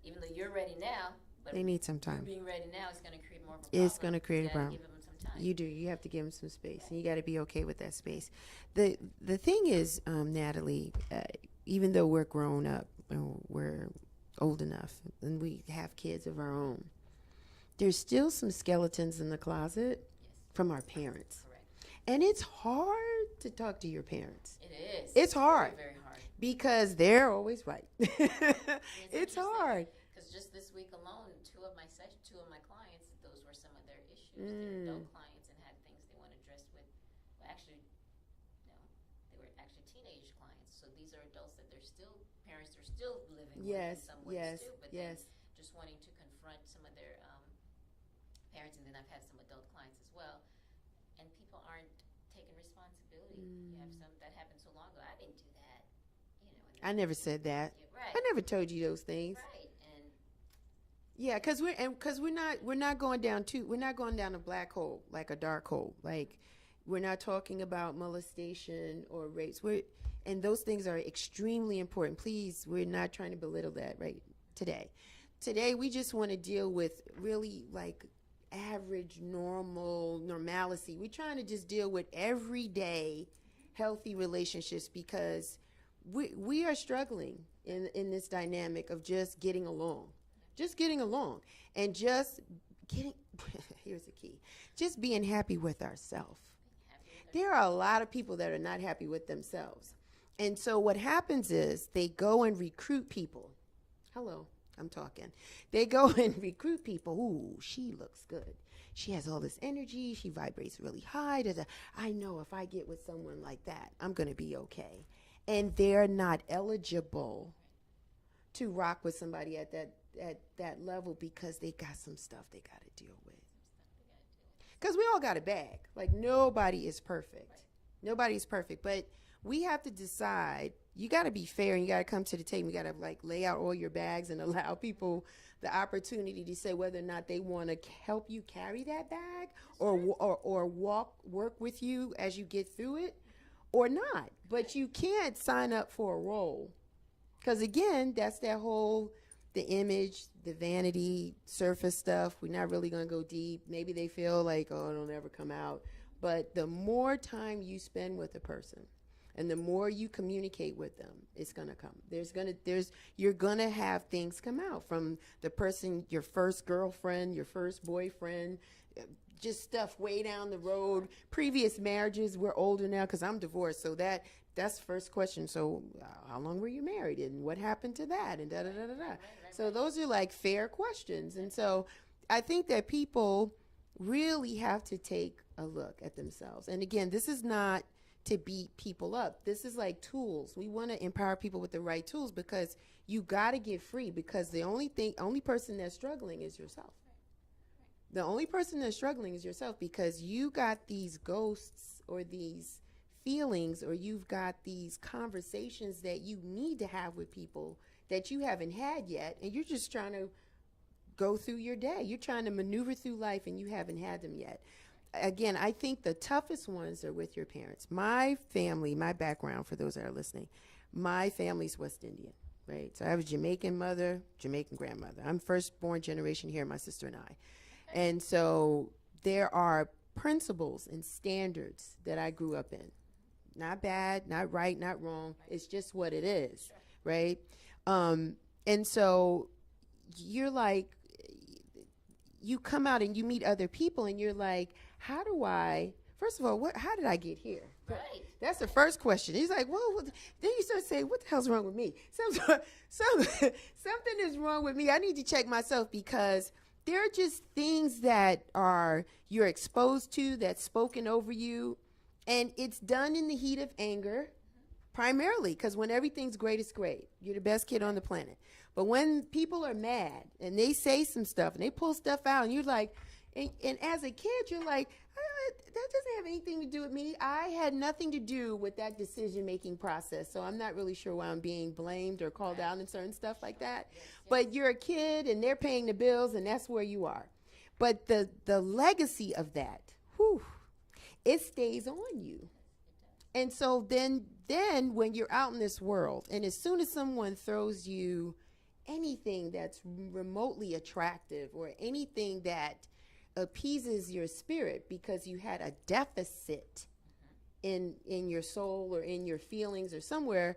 even though you're ready now, but They need some you time. being ready now is going to create more of a problem. It's going to create a problem. Give them some time. You do. You have to give them some space, and you got to be okay with that space. The thing is, Nathalie, even though we're grown up and we're old enough and we have kids of our own, there's still some skeletons in the closet from our parents. Correct. And it's hard to talk to your parents. It is. It's hard. Very, very hard. Because they're always right. It's interesting, hard. Because just this week alone, two of my clients, those were some of their issues. They're adult clients and had things they want to address with. Well, actually, no, they were actually teenage clients. So these are adults that parents are still living with in some ways too. But then just wanting to confront some of their parents, and then I've had some adult clients as well. And people aren't taking responsibility. You have some that happened so long ago. I didn't do that. I never said that. Right. I never told you those things. Right. And yeah, because we're not going down a black hole, like a dark hole. Like we're not talking about molestation or rapes. And those things are extremely important. Please, we're not trying to belittle that right today. Today we just want to deal with really like average normalcy. We're trying to just deal with everyday healthy relationships because we are struggling in this dynamic of just getting along and just getting here's the key, just being happy with ourselves. There are a lot of people that are not happy with themselves, and so what happens is they go and recruit people. Hello, I'm talking. They go and recruit people. Ooh, she looks good. She has all this energy. She vibrates really high. I know if I get with someone like that, I'm going to be okay. And they're not eligible to rock with somebody at that level because they got some stuff they got to deal with. Because we all got a bag. Like nobody is perfect. Nobody's perfect. But we have to decide. You got to be fair and you got to come to the table. You got to like lay out all your bags and allow people the opportunity to say whether or not they want to help you carry that bag or work with you as you get through it or not. But you can't sign up for a role. Because again, that's that whole, the image, the vanity, surface stuff. We're not really going to go deep. Maybe they feel like, oh, it'll never come out. But the more time you spend with a person, and the more you communicate with them, it's gonna come. You're gonna have things come out from the person, your first girlfriend, your first boyfriend, just stuff way down the road. Previous marriages, we're older now because I'm divorced, so that's the first question. So how long were you married, and what happened to that, and da da da da da. So those are like fair questions, and so I think that people really have to take a look at themselves. And again, this is not to beat people up. This is like tools. We want to empower people with the right tools, because you got to get free, because the only person that's struggling is yourself. The only person that's struggling is yourself, because you got these ghosts or these feelings, or you've got these conversations that you need to have with people that you haven't had yet, and you're just trying to go through your day. You're trying to maneuver through life, and you haven't had them yet. Again, I think the toughest ones are with your parents. My family, my background, for those that are listening, my family's West Indian, right? So I have a Jamaican mother, Jamaican grandmother. I'm first-born generation here, my sister and I. And so there are principles and standards that I grew up in. Not bad, not right, not wrong. It's just what it is, right? And so you're like, you come out and you meet other people, and you're like, how do I, first of all, how did I get here? Right. That's the first question. He's like, well, then you start saying, what the hell's wrong with me? Something is wrong with me. I need to check myself, because there are just things that you're exposed to, that's spoken over you, and it's done in the heat of anger, primarily, because when everything's great, it's great. You're the best kid on the planet. But when people are mad and they say some stuff and they pull stuff out, and you're like, and as a kid, you're like, that doesn't have anything to do with me. I had nothing to do with that decision-making process, so I'm not really sure why I'm being blamed or called out and certain stuff like that. Yes. But you're a kid, and they're paying the bills, and that's where you are. But the legacy of that, it stays on you. And so then when you're out in this world, and as soon as someone throws you anything that's remotely attractive, or anything that appeases your spirit because you had a deficit in your soul or in your feelings or somewhere,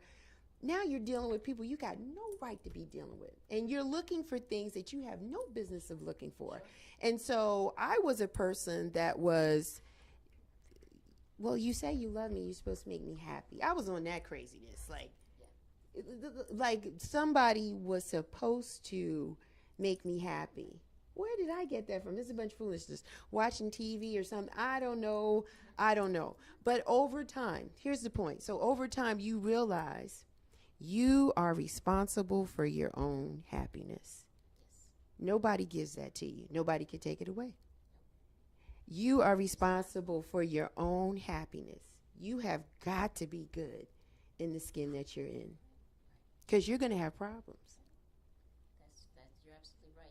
now you're dealing with people you got no right to be dealing with, and you're looking for things that you have no business of looking for. And so I was a person that was, well, you say you love me, you're supposed to make me happy. I was on that craziness, like somebody was supposed to make me happy. Where did I get that from? This is a bunch of foolishness. Watching TV or something. I don't know. But over time, here's the point. So over time, you realize you are responsible for your own happiness. Yes. Nobody gives that to you. Nobody can take it away. You are responsible for your own happiness. You have got to be good in the skin that you're in, because you're going to have problems. You're absolutely right.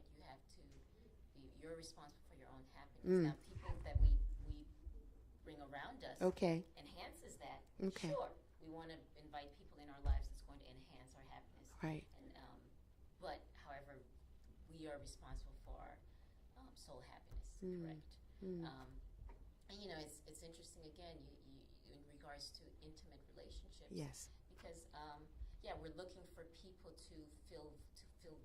You're responsible for your own happiness. Now, people that we bring around us enhances that. Okay. Sure, we want to invite people in our lives that's going to enhance our happiness. Right. And but however, we are responsible for our soul happiness. Correct. And it's interesting again. You in regards to intimate relationships. Yes. Because we're looking for people to fill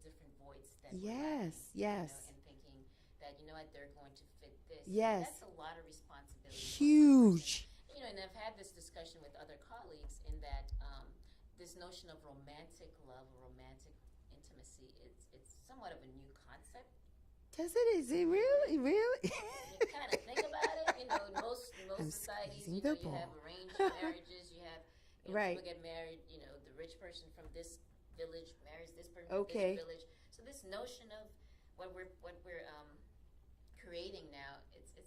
different voids that yes. And thinking that they're going to fit this. Yes. That's a lot of responsibility. Huge. And I've had this discussion with other colleagues in that this notion of romantic love or romantic intimacy, it's somewhat of a new concept. Is it really? You kind of think about it. Most societies, you have arranged marriages. You have people get married. The rich person from this village marries this person from this village. So this notion of what we're creating now, it's a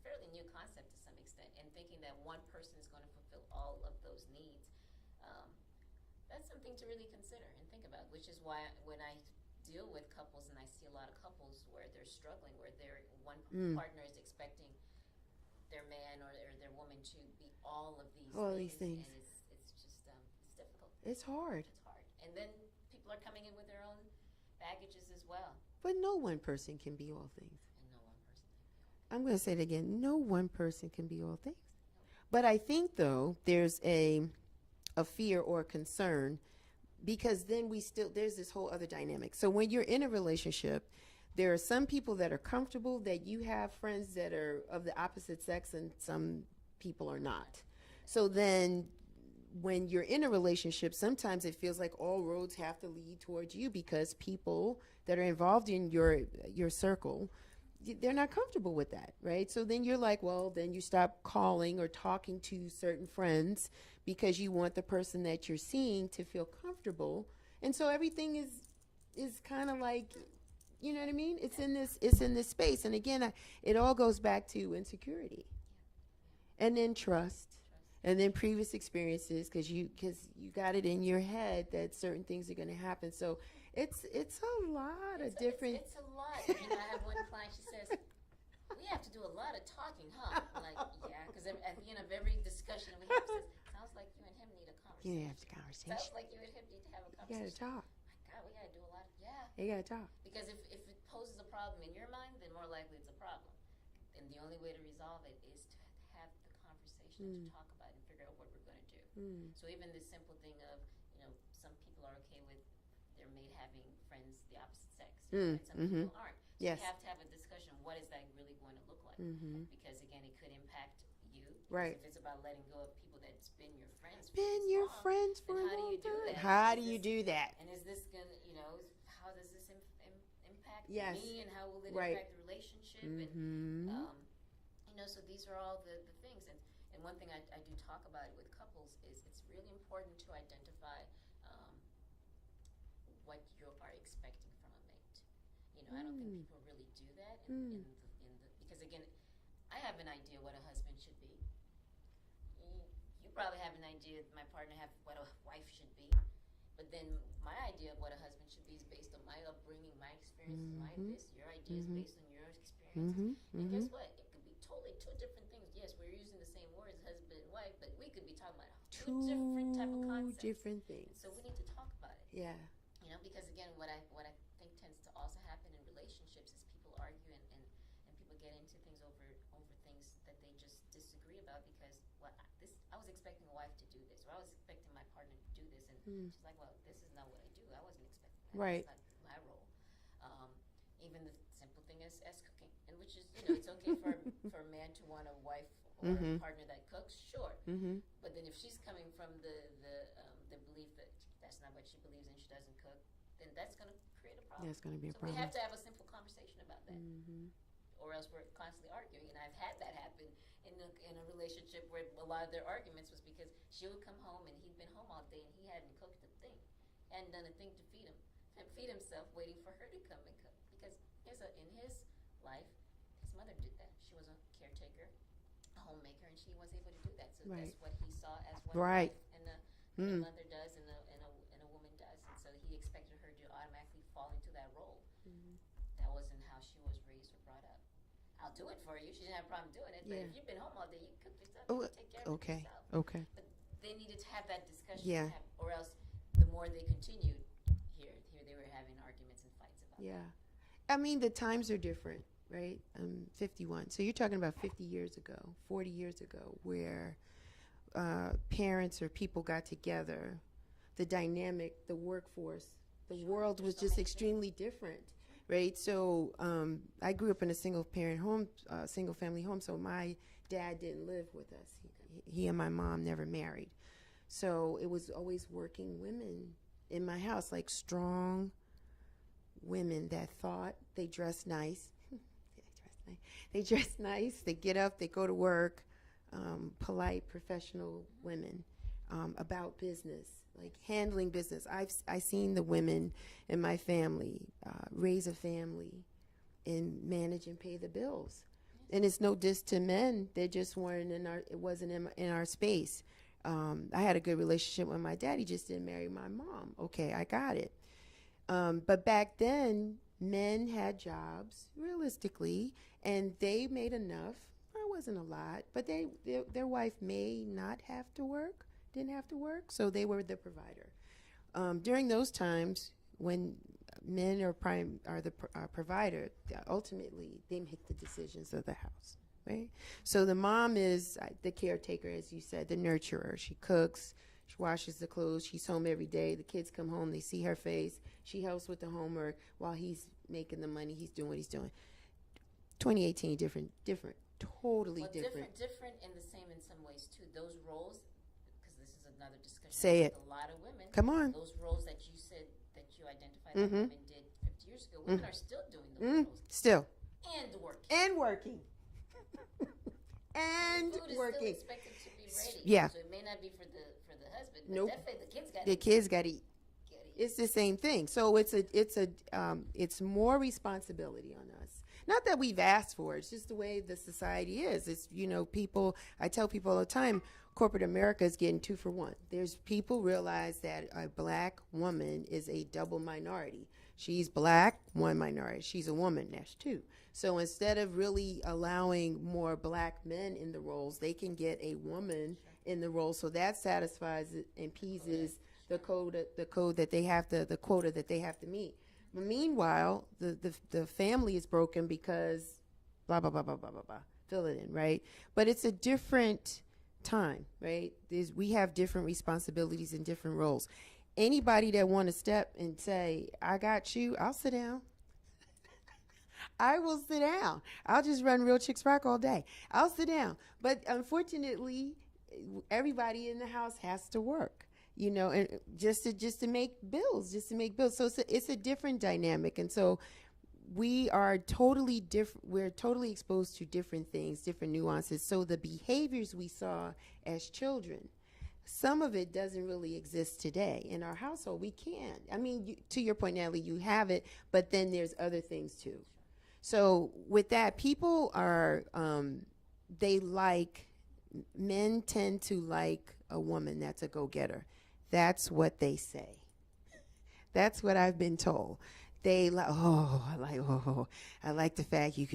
fairly new concept to some extent, and thinking that one person is going to fulfill all of those needs. That's something to really consider and think about. Which is why when I deal with couples, and I see a lot of couples where they're struggling, where one partner is expecting their man or their woman to be all of these things. And it's just it's difficult. It's hard. And then people are coming in with their own baggages as well. But no one person can be all things. And no one person can be all things. I'm going to say it again. No one person can be all things. But I think, though, there's a fear or concern, because then there's this whole other dynamic. So when you're in a relationship, there are some people that are comfortable that you have friends that are of the opposite sex, and some people are not. So then when you're in a relationship, sometimes it feels like all roads have to lead towards you because people that are involved in your circle, they're not comfortable with that, right? So then you're like, well, then you stop calling or talking to certain friends because you want the person that you're seeing to feel comfortable. And so everything is kind of like, you know what I mean? It's in this space. And again, it all goes back to insecurity, and then trust, and then previous experiences, because you got it in your head that certain things are going to happen. So it's a lot of different. It's a lot. You know, I have one client. She says, "We have to do a lot of talking, huh?" I'm like, yeah, because at the end of every discussion we have, says, sounds like you and him need a conversation. You have a conversation. Sounds like you and him need to have a conversation. You got to talk. My God, we got to do a lot. You got to talk. Because if it poses a problem in your mind, then more likely it's a problem. And the only way to resolve it is to have the conversation, to talk about it and figure out what we're going to do. So even this simple thing of, you know, some people are okay with their mate having friends the opposite sex, and some people aren't. So Yes. you have to have a discussion. What is that really going to look like? Because again, it could impact you. Right. If it's about letting go of people that's been your friends, Friends for a how do long you do time. that? How do you do that? And is this gonna, you know, how does this impact Yes. me, and how will it Right. impact the relationship? And you know, so these are all the things. And one thing I do talk about it with couples is it's really important to identify what you are expecting from a mate. You know, I don't think people really do that because again, I have an idea what a husband should be. You probably have an idea my partner have what a wife should be. But then my idea of what a husband should be is based on my upbringing, my experiences, your idea is based on your experiences. And guess what? It could be totally two different things. Yes, we're using the same words, husband and wife, but we could be talking about two different type of concepts. Different things. So we need to talk about it. Yeah. You know, because again, what I think tends to also happen in relationships is people argue and people get into things over things that they just disagree about because I was expecting a wife to do this, or I was expecting my partner to do this, and she's like, well, this is not what I do. I wasn't expecting that. Right. That's not my role. Even the simple thing as cooking, and which is, you know, it's okay for a man to want a wife or a partner that cooks, sure. But then if she's coming from the belief that that's not what she believes and she doesn't cook, then that's going to create a problem. That's going to be a so problem. we have to have a simple conversation about that, or else we're constantly arguing. And I've had that happen in a relationship where a lot of their arguments was because she would come home and he'd been home all day and he hadn't cooked a thing, hadn't done a thing to feed himself, waiting for her to come and cook. Because in his life, his mother did that. She was a caretaker, a homemaker, and she was able to do that. So that's what he saw as what a wife and a mother does and a woman does. And so he expected her to automatically fall into that role. That wasn't how she was raised or brought up. I'll do it for you. She didn't have a problem doing it. But if you've been home all day, you cook yourself. You take care of yourself. Okay. But they needed to have that discussion. Yeah. Or else the more they continued, here they were having arguments and fights about Yeah. I mean, the times are different, right? I'm 51. So you're talking about 50 years ago, 40 years ago, where parents or people got together, the dynamic, the workforce, the world was just extremely different, right? So I grew up in a single-family home, so my dad didn't live with us. He and my mom never married. So it was always working women in my house, like strong women that thought they dress nice. They dress nice. They get up. They go to work. Polite, professional women about business, like handling business. I've seen the women in my family raise a family and manage and pay the bills. And it's no diss to men. They just weren't it wasn't in our space. I had a good relationship with my dad. He just didn't marry my mom. Okay, I got it. But back then, men had jobs, realistically, and they made enough. It wasn't a lot, but their wife may not have to work, didn't have to work, so they were the provider. During those times, when men are the provider, ultimately, they make the decisions of the house, right? So the mom is the caretaker, as you said, the nurturer. She cooks. She washes the clothes. She's home every day. The kids come home. They see her face. She helps with the homework while he's making the money. He's doing what he's doing. 2018, different, totally different. Different and the same in some ways too. Those roles, because this is another discussion. Say it. A lot of women. Come on. Those roles that you said that you identified that women did 50 years ago, women are still doing those roles. Still. And working. And working. And food is working. Still expected to be ready. Yeah. So it may not be for the husband, but nope. definitely the kids got the kids got to eat. It's the same thing. So it's more responsibility on us. Not that we've asked for it. It's just the way the society is. It's, people, I tell people all the time, corporate America is getting 2 for 1. There's people realize that a black woman is a double minority. She's black, one minority. She's a woman, that's 2. So instead of really allowing more black men in the roles, they can get a woman in the role. So that satisfies it and appeases the code that they have to, the quota that they have to meet. But meanwhile, the family is broken because blah, blah, blah, blah, blah, blah, blah. Fill it in, right? But it's a different time, right? We have different responsibilities and different roles. Anybody that want to step and say, I got you, I'll sit down. I will sit down. I'll just run Real Chicks Rock all day. I'll sit down. But unfortunately, everybody in the house has to work. And just to make bills. So it's a different dynamic. And so we are totally different. We're totally exposed to different things, different nuances. So the behaviors we saw as children, some of it doesn't really exist today in our household. We can't. I mean, to your point, Natalie, you have it, but then there's other things too. So with that, people are, men tend to like a woman that's a go-getter. That's what they say. That's what I've been told. They I like the fact you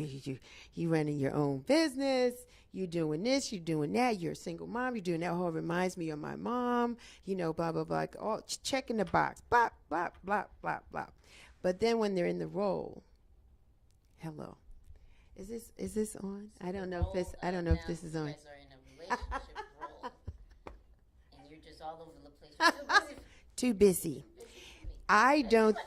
running your own business. You doing this, you doing that. You're a single mom. You're doing that. Oh, it reminds me of my mom. Blah blah blah. All checking the box. Blah blah blah blah blah. But then when they're in the role, hello, is this on? I don't know if this is on. You guys are in a relationship role, and you're just all over the place. Too busy. I don't.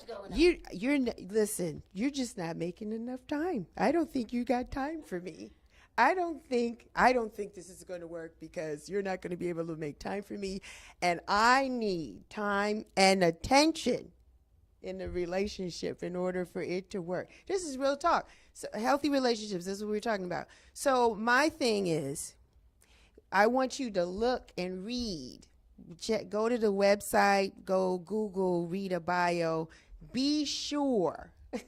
Listen. You're just not making enough time. I don't think you got time for me. I don't think this is going to work because you're not going to be able to make time for me, and I need time and attention in the relationship in order for it to work. This is real talk. So healthy relationships. This is what we're talking about. So my thing is, I want you to look and read. Go to the website, go Google, read a bio. Be sure. Yes.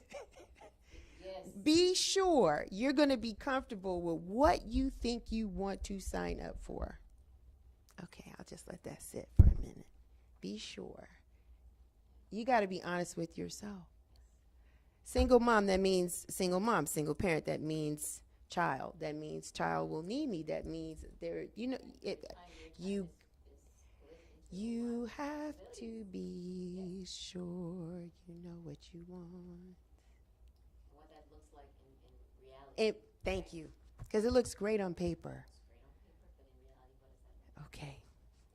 Be sure you're going to be comfortable with what you think you want to sign up for. Okay, I'll just let that sit for a minute. Be sure. You got to be honest with yourself. Single mom, that means single mom. Single parent, that means child. That means child will need me. That means you have to be sure you know what you want. What that looks like in reality. Thank you. Because it looks great on paper. It's great on paper, but in reality, what does that look like? Okay.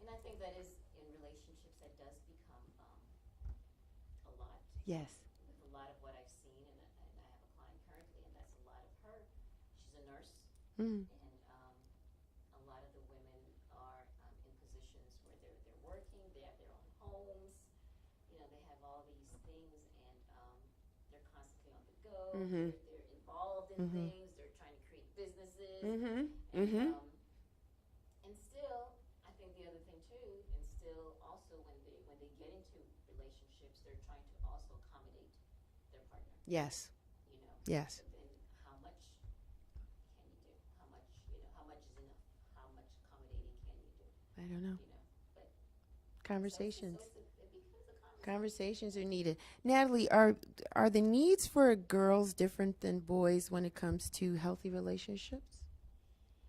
And I think that is, in relationships, that does become a lot. Yes. With a lot of what I've seen, and I have a client currently, and that's a lot of her. She's a nurse. Mm. A lot of the women are in positions where they're working, they have their own homes, they have all these things, and they're constantly on the go. Mm-hmm. They're involved in things. They're trying to create businesses. And still, I think the other thing too, and still also when they get into relationships, they're trying to also accommodate their partner. Yes. Yes. But then how much can you do? How much is enough? How much accommodating can you do? I don't know. But Conversations. it becomes a conversation. Conversations are needed. Natalie, are the needs for girls different than boys when it comes to healthy relationships?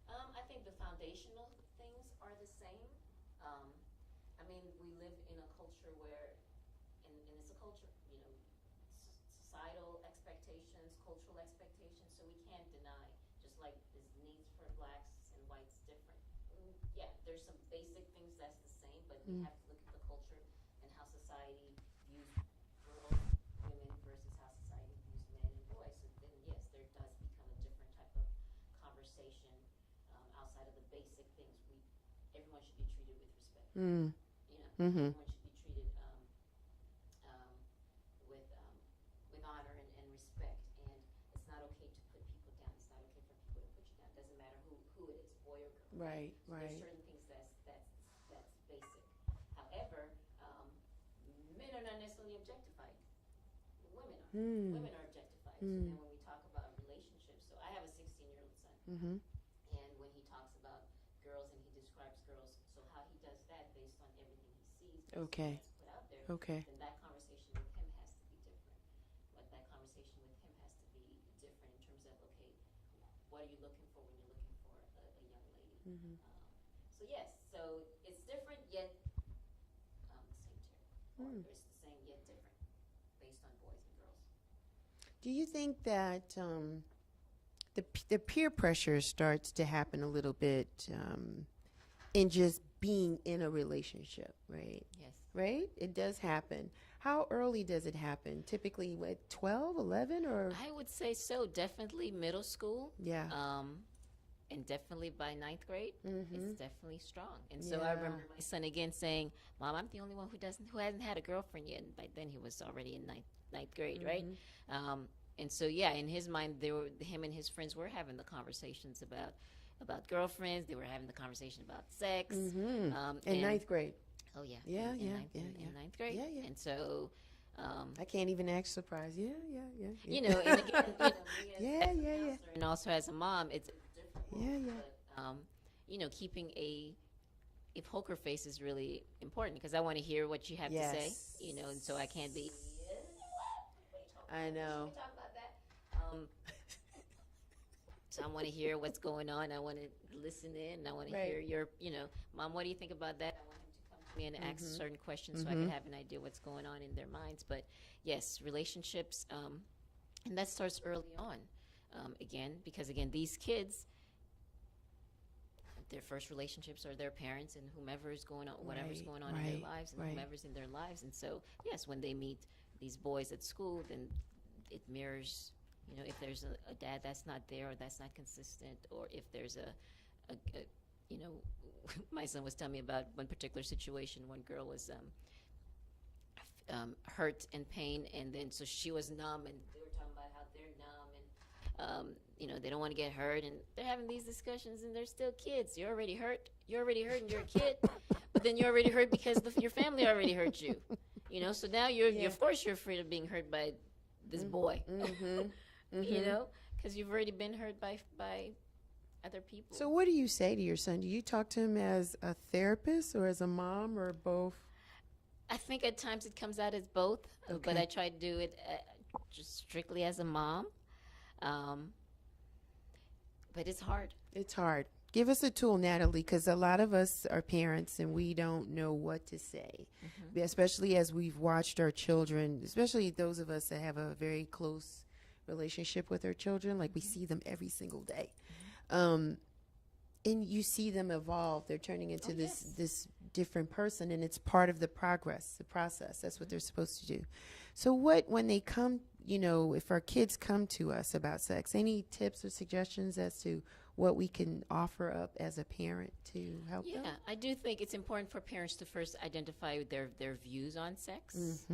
I think the foundational things are the same. I mean, we live in a culture where, and it's a culture, societal expectations, cultural expectations, so we can't deny, just like there's needs for blacks and whites different. Yeah, there's some basic things that's the same, but we have to look at the culture and how society views girls, women, versus how society views men and boys. So then, yes, there does become a different type of conversation outside of the basic things. Everyone should be treated with respect. Mm-hmm. Everyone should be treated with honor and respect. And it's not okay to put people down. It's not okay for people to put you down. It doesn't matter who it is, boy or girl. Right, So right. there's certain things that's basic. However, men are not necessarily objectified. Women are. Women are objectified. So then when we talk about relationships, so I have a 16-year-old son. Mm-hmm. And when he talks about girls and he describes girls, so how he does that based on everything he sees, Okay. that's put out there, Okay. then that conversation with him has to be different. But that conversation with him has to be different in terms of, okay, what are you looking for when you're looking for a young lady? Mm-hmm. So yes, so it's different yet the same territory. Or it's the same yet different based on boys and girls. Do you think that the peer pressure starts to happen a little bit in just being in a relationship, right? Yes. Right? It does happen. How early does it happen? Typically, what, 12, 11, or? I would say so. Definitely middle school. Yeah. And definitely by ninth grade, it's definitely strong. And so I Yeah. remember my son again saying, "Mom, I'm the only one who hasn't had a girlfriend yet." And by then he was already in ninth grade, right? And so yeah, in his mind, him and his friends were having the conversations about girlfriends. They were having the conversation about sex. In and ninth grade. Oh yeah. Yeah, in yeah, ninth, yeah, in yeah. ninth grade. Yeah, yeah. And so. I can't even act surprised. Yeah. You know, and again, me as Yeah, a yeah. counselor and also as a mom, it's a different world. Yeah. But, you know, keeping a poker face is really important because I want to hear what you have to say. You know, and so I can't be. I know. Can we talk about that? So I want to hear what's going on. I want to listen in. And I want to hear your, Mom, what do you think about that? I want him to come to me and ask certain questions so I can have an idea what's going on in their minds. But yes, relationships, and that starts early on. Because these kids, their first relationships are their parents and whomever is going on, whatever's going on in their lives and whomever's in their lives. And so, yes, when they meet these boys at school, then it mirrors, if there's a dad that's not there or that's not consistent, or if there's my son was telling me about one particular situation. One girl was hurt and pain, and then so she was numb, and they were talking about how they're numb, and they don't want to get hurt, and they're having these discussions, and they're still kids. You're already hurt, and you're a kid, but then you're already hurt because your family already hurt you. So now you're of course you're afraid of being hurt by this boy, because you've already been hurt by other people. So what do you say to your son? Do you talk to him as a therapist or as a mom or both? I think at times it comes out as both, but I try to do it just strictly as a mom. But it's hard. It's hard. Give us a tool, Nathalie, because a lot of us are parents and we don't know what to say, especially as we've watched our children, especially those of us that have a very close relationship with our children. Like we see them every single day. And you see them evolve. They're turning into this different person, and it's part of the process. That's what they're supposed to do. So when they come, if our kids come to us about sex, any tips or suggestions as to what we can offer up as a parent to help them? Yeah, I do think it's important for parents to first identify their views on sex.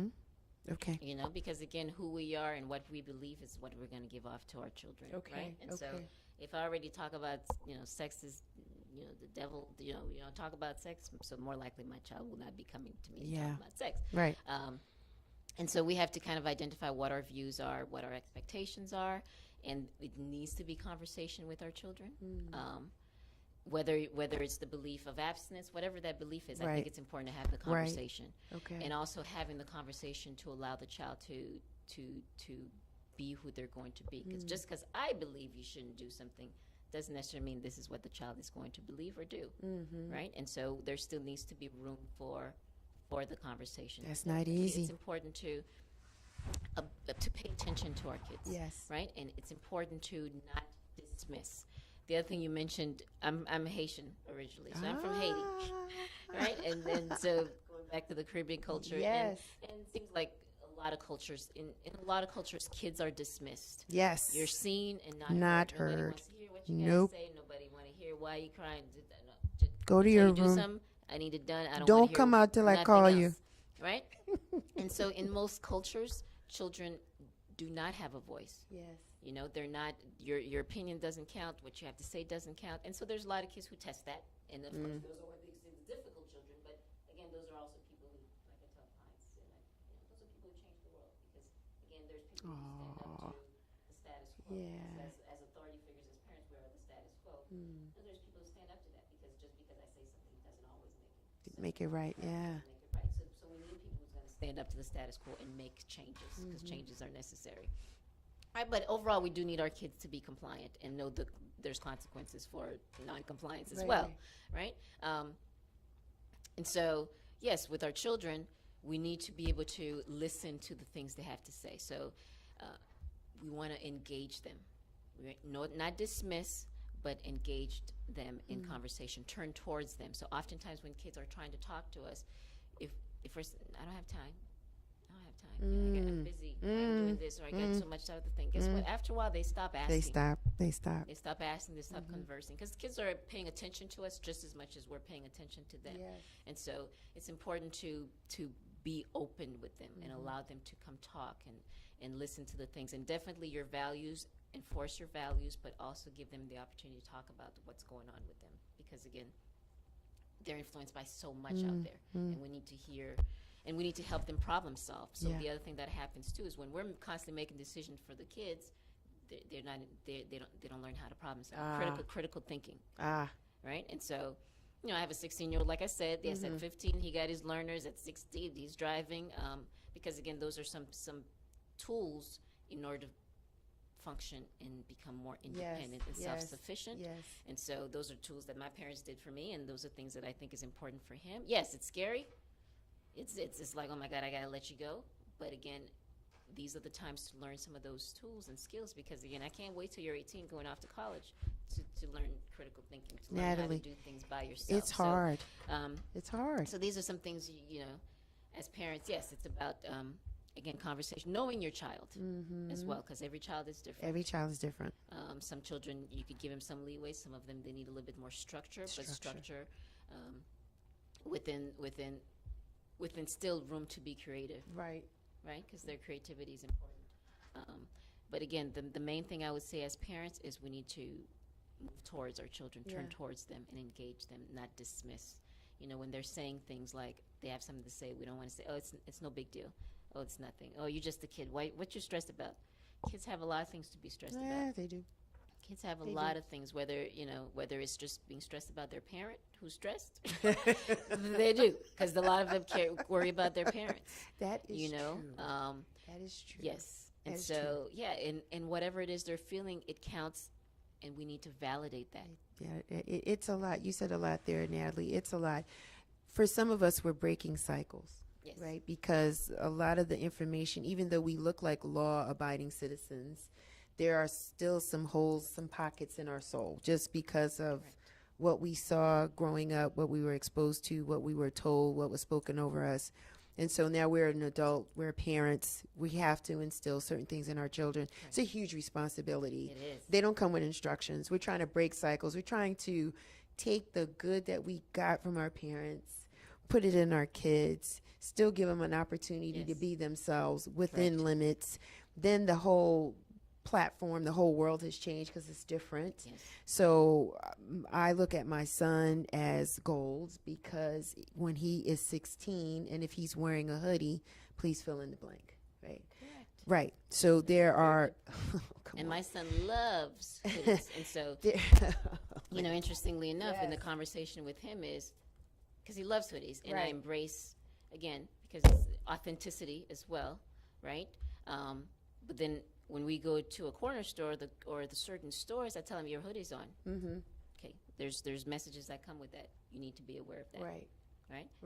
Okay. Because again, who we are and what we believe is what we're going to give off to our children. Okay. Right? And so if I already talk about, sex is, the devil, talk about sex, so more likely my child will not be coming to me to talk about sex. Right. And so we have to kind of identify what our views are, what our expectations are, and it needs to be conversation with our children. Whether it's the belief of abstinence, whatever that belief is, I think it's important to have the conversation. Okay. And also having the conversation to allow the child to be who they're going to be. Because just because I believe you shouldn't do something doesn't necessarily mean this is what the child is going to believe or do, right? And so there still needs to be room for the conversation. That's not easy. It's important to pay attention to our kids. Yes. Right? And it's important to not dismiss. The other thing you mentioned, I'm Haitian originally, so I'm from Haiti, right? And then so going back to the Caribbean culture, and it seems like a lot of cultures, in a lot of cultures, kids are dismissed. Yes. You're seen and not heard. Nobody wants to hear what you got to say. Nobody want to hear why you crying. Go to your do room. Something, I need it done. I don't Don't wanna hear come out till I nothing call else, you. right? And so in most cultures, children do not have a voice. Yes. You know, they're not, your opinion doesn't count, what you have to say doesn't count. And so there's a lot of kids who test that. And of course, those are what makes things difficult children. But again, those are also people who, like I tell clients, and those are people who change the world. Because again, there's people who stand up to the status quo. Yeah. As authority figures, as parents, we are the status quo. And there's people who stand up to that because just because I say something doesn't always Make it right, yeah. make it right. So we need people who's going to stand up to the status quo and make changes because changes are necessary. Right, but overall, we do need our kids to be compliant and know that there's consequences for non-compliance as well, right? And so, yes, with our children, we need to be able to listen to the things they have to say. So we want to engage them, not dismiss, but engage them in conversation, turn towards them. So oftentimes when kids are trying to talk to us, if we're, I don't have time. I'm busy. I'm doing this, or I got so much other thing. Guess what? After a while, they stop asking. They stop. They stop asking. They stop conversing because kids are paying attention to us just as much as we're paying attention to them. Yes. And so it's important to be open with them and allow them to come talk and listen to the things. And definitely your values, enforce your values, but also give them the opportunity to talk about what's going on with them. Because again, they're influenced by so much out there, and we need to hear. And we need to help them problem solve. So the other thing that happens too is when we're constantly making decisions for the kids, they don't learn how to problem solve. Critical thinking. Right? And so, you know, I have a 16-year-old, like I said. Yes, at 15 he got his learners. At 16 he's driving. Because again, those are some tools in order to function and become more independent and self-sufficient. Yes. And so those are tools that my parents did for me, and those are things that I think is important for him. Yes, it's scary. It's like, oh my God, I gotta let you go. But again, these are the times to learn some of those tools and skills because again, I can't wait till you're 18 going off to college to learn critical thinking, to learn how to do things by yourself. It's hard. It's hard. So these are some things, you know, as parents, yes, it's about, again, conversation, knowing your child as well, because every child is different. Every child is different. Some children, you could give them some leeway. Some of them, they need a little bit more structure. But structure within still room to be creative. Right, because their creativity is important. But again, the main thing I would say as parents is we need to move towards our children, turn towards them and engage them, not dismiss. You know, when they're saying things like they have something to say, we don't want to say, oh, it's no big deal. Oh, it's nothing. Oh, you're just a kid. What you stressed about? Kids have a lot of things to be stressed about. Yeah, they do. Kids have a lot of things, whether it's just being stressed about their parent who's stressed. They do, because a lot of them worry about their parents. That is true. That is true. Yes. And so, and whatever it is they're feeling, it counts, and we need to validate that. Yeah, it's a lot. You said a lot there, Nathalie. It's a lot. For some of us, we're breaking cycles. Yes. Right? Because a lot of the information, even though we look like law-abiding citizens, there are still some holes, some pockets in our soul just because of what we saw growing up, what we were exposed to, what we were told, what was spoken over us. And so now we're an adult, we're parents, we have to instill certain things in our children. Right. It's a huge responsibility. It is. They don't come with instructions. We're trying to break cycles. We're trying to take the good that we got from our parents, put it in our kids, still give them an opportunity to be themselves within limits. Then the whole platform, the whole world has changed because it's different. Yes. So I look at my son as gold because when he is 16 and if he's wearing a hoodie, please fill in the blank, right? Correct. Right. So there are and my son loves hoodies. And so you know, interestingly enough, in the conversation with him is because he loves hoodies, and I embrace, again, because it's authenticity as well, right? But then when we go to a corner store or the certain stores, I tell them your hoodie's on. Mm-hmm. Okay, there's messages that come with that. You need to be aware of that. Right.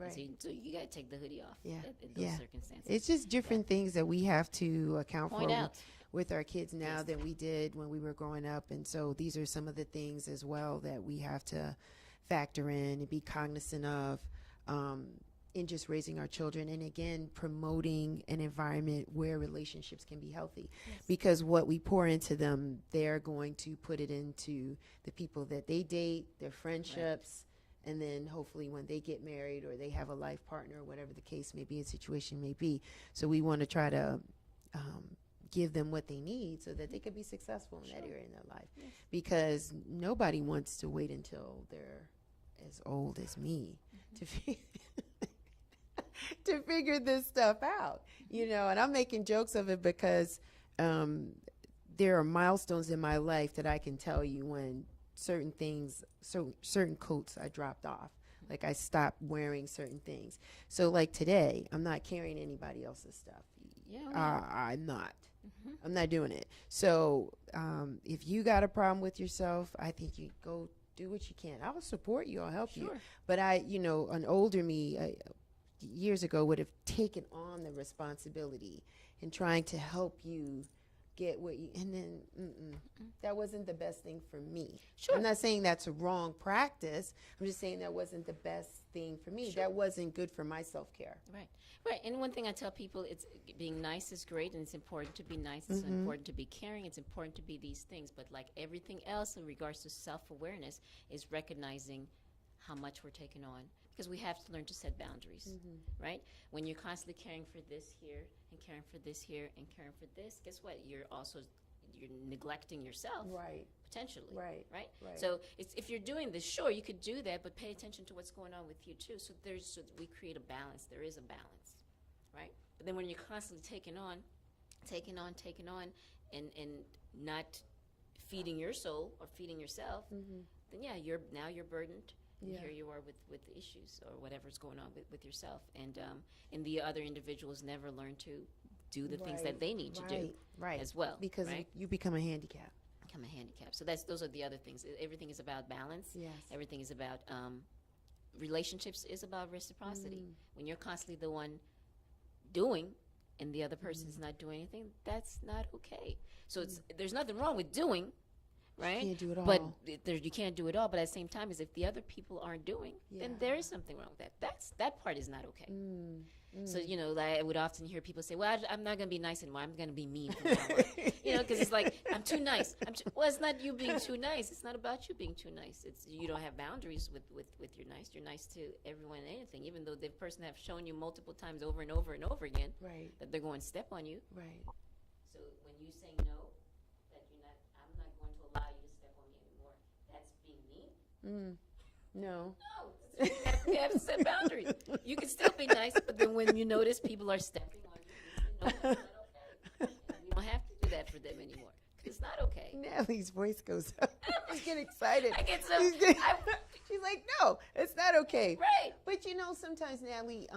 So you got to take the hoodie off. Yeah. In those circumstances. It's just different things that we have to account for with our kids now than we did when we were growing up, and so these are some of the things as well that we have to factor in and be cognizant of. In just raising our children, and again promoting an environment where relationships can be healthy, because what we pour into them, they're going to put it into the people that they date, their friendships, And then hopefully when they get married or they have a life partner, or whatever the case may be, a situation may be. So we want to try to give them what they need so that they could be successful in that area in their life. Yes. Because nobody wants to wait until they're as old as me to to figure this stuff out, you know. And I'm making jokes of it because there are milestones in my life that I can tell you when certain things, certain coats I dropped off. Like I stopped wearing certain things. So like today, I'm not carrying anybody else's stuff. I'm not. I'm not doing it. So if you got a problem with yourself, I think you go do what you can. I'll support you. I'll help you. But an older me years ago would have taken on the responsibility and trying to help you get what you, and then that wasn't the best thing for me. I'm not saying that's a wrong practice. I'm just saying that wasn't the best thing for me. That wasn't good for my self-care. Right. And one thing I tell people, it's being nice is great, and it's important to be nice. It's important to be caring. It's important to be these things. But like everything else in regards to self-awareness is recognizing how much we're taking on, because we have to learn to set boundaries, right? When you're constantly caring for this here and caring for this here and caring for this, guess what? You're neglecting yourself, potentially, right? So if you're doing this, sure, you could do that, but pay attention to what's going on with you too. So we create a balance. There is a balance, right? But then when you're constantly taking on, and not feeding your soul or feeding yourself, then you're burdened. And here you are with the issues or whatever's going on with yourself, and the other individuals never learn to do the things that they need to do as well, because you become a handicap. So those are the other things. Everything is about balance. Everything is about relationships is about reciprocity. When you're constantly the one doing and the other person is not doing anything, that's not okay. So there's nothing wrong with doing. Right? You can't do it all. But you can't do it all. But at the same time, if the other people aren't doing, then there is something wrong with that. That part is not okay. So, I would often hear people say, well, I'm not going to be nice anymore. I'm going to be mean from now on. Because it's like, I'm too nice. Well, it's not you being too nice. It's not about you being too nice. It's you don't have boundaries with your nice. You're nice to everyone and anything, even though the person have shown you multiple times over and over and over again that they're going to step on you. So when you say no, No. You have to set boundaries. You can still be nice, but then when you notice people are stepping on you, it's not okay. You don't have to do that for them anymore. It's not okay. Natalie's voice goes up. She's getting excited. I get so. She's like, no, it's not okay. Right. But sometimes, Natalie,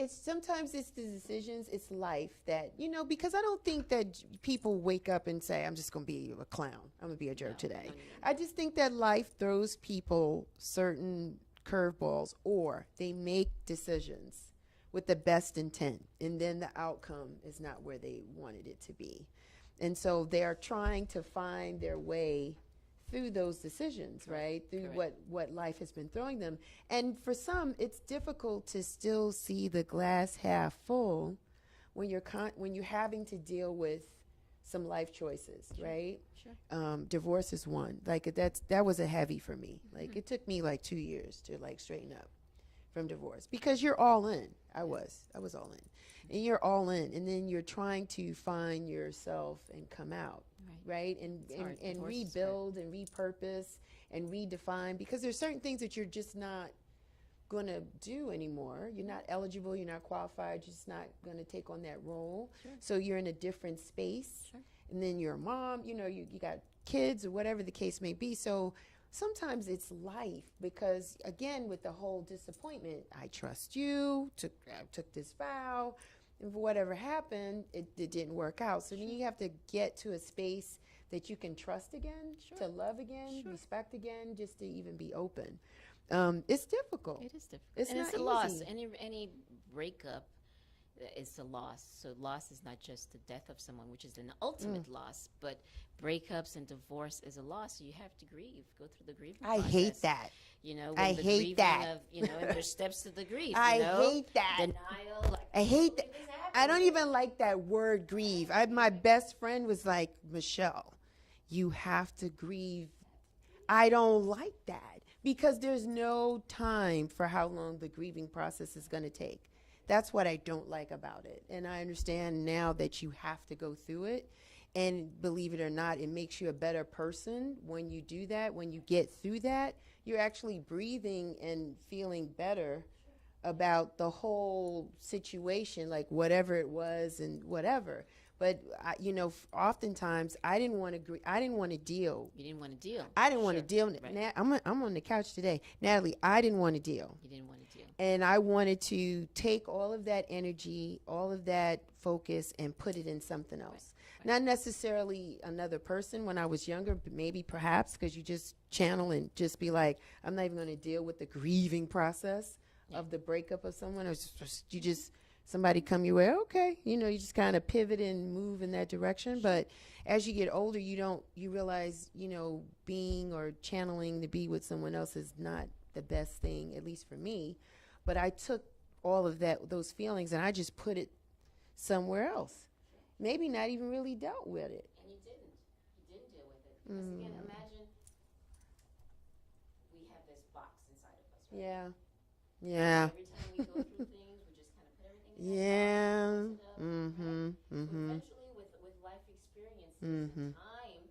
sometimes it's the decisions, it's life that, because I don't think that people wake up and say, I'm just going to be a clown. I'm going to be a jerk today. No. I just think that life throws people certain curveballs, or they make decisions with the best intent, and then the outcome is not where they wanted it to be. And so they're trying to find their way through those decisions, right? Through what life has been throwing them. And for some, it's difficult to still see the glass half full when you're having to deal with some life choices, right? Divorce is one. Like that was a heavy for me. Like it took me like 2 years to straighten up from divorce, because you're all in. I was all in. And you're all in, and then you're trying to find yourself and come out. Right? And rebuild and repurpose and redefine, because there's certain things that you're just not going to do anymore. You're not eligible. You're not qualified. You're just not going to take on that role. So you're in a different space. And then you're a mom. You got kids or whatever the case may be. So sometimes it's life, because, again, with the whole disappointment, I trust you, I took this vow. And for whatever happened, it didn't work out. So then you have to get to a space that you can trust again, to love again, respect again, just to even be open. It's difficult. It is difficult. It's and not it's a easy. Loss. Any breakup is a loss. So loss is not just the death of someone, which is an ultimate loss, but breakups and divorce is a loss. So you have to grieve, go through the grieving process. I hate that. I hate that. And there's steps to the grief. I hate that. Denial. I hate that. I don't even like that word, grieve. My best friend was like, Michelle, you have to grieve. I don't like that, because there's no time for how long the grieving process is going to take. That's what I don't like about it. And I understand now that you have to go through it. And believe it or not, it makes you a better person when you do that. When you get through that, you're actually breathing and feeling better about the whole situation, like whatever it was and whatever. But oftentimes I didn't want to. I didn't want to deal. You didn't want to deal. I didn't want to deal. Right. I'm on the couch today, Natalie. I didn't want to deal. You didn't want to deal. And I wanted to take all of that energy, all of that focus, and put it in something else. Right. Not necessarily another person when I was younger, but maybe perhaps because you just channel and just be like, I'm not even going to deal with the grieving process of the breakup of someone. Or you just somebody come your way, okay, you just kind of pivot and move in that direction. But as you get older, you realize, being or channeling to be with someone else is not the best thing, at least for me. But I took all of those feelings, and I just put it somewhere else. Maybe not even really dealt with it. And you didn't. You didn't deal with it. Because again, imagine we have this box inside of us, right? Yeah. Yeah. Every time we go through things, we just kind of put everything in Yeah. that box, So eventually, with life experiences and time,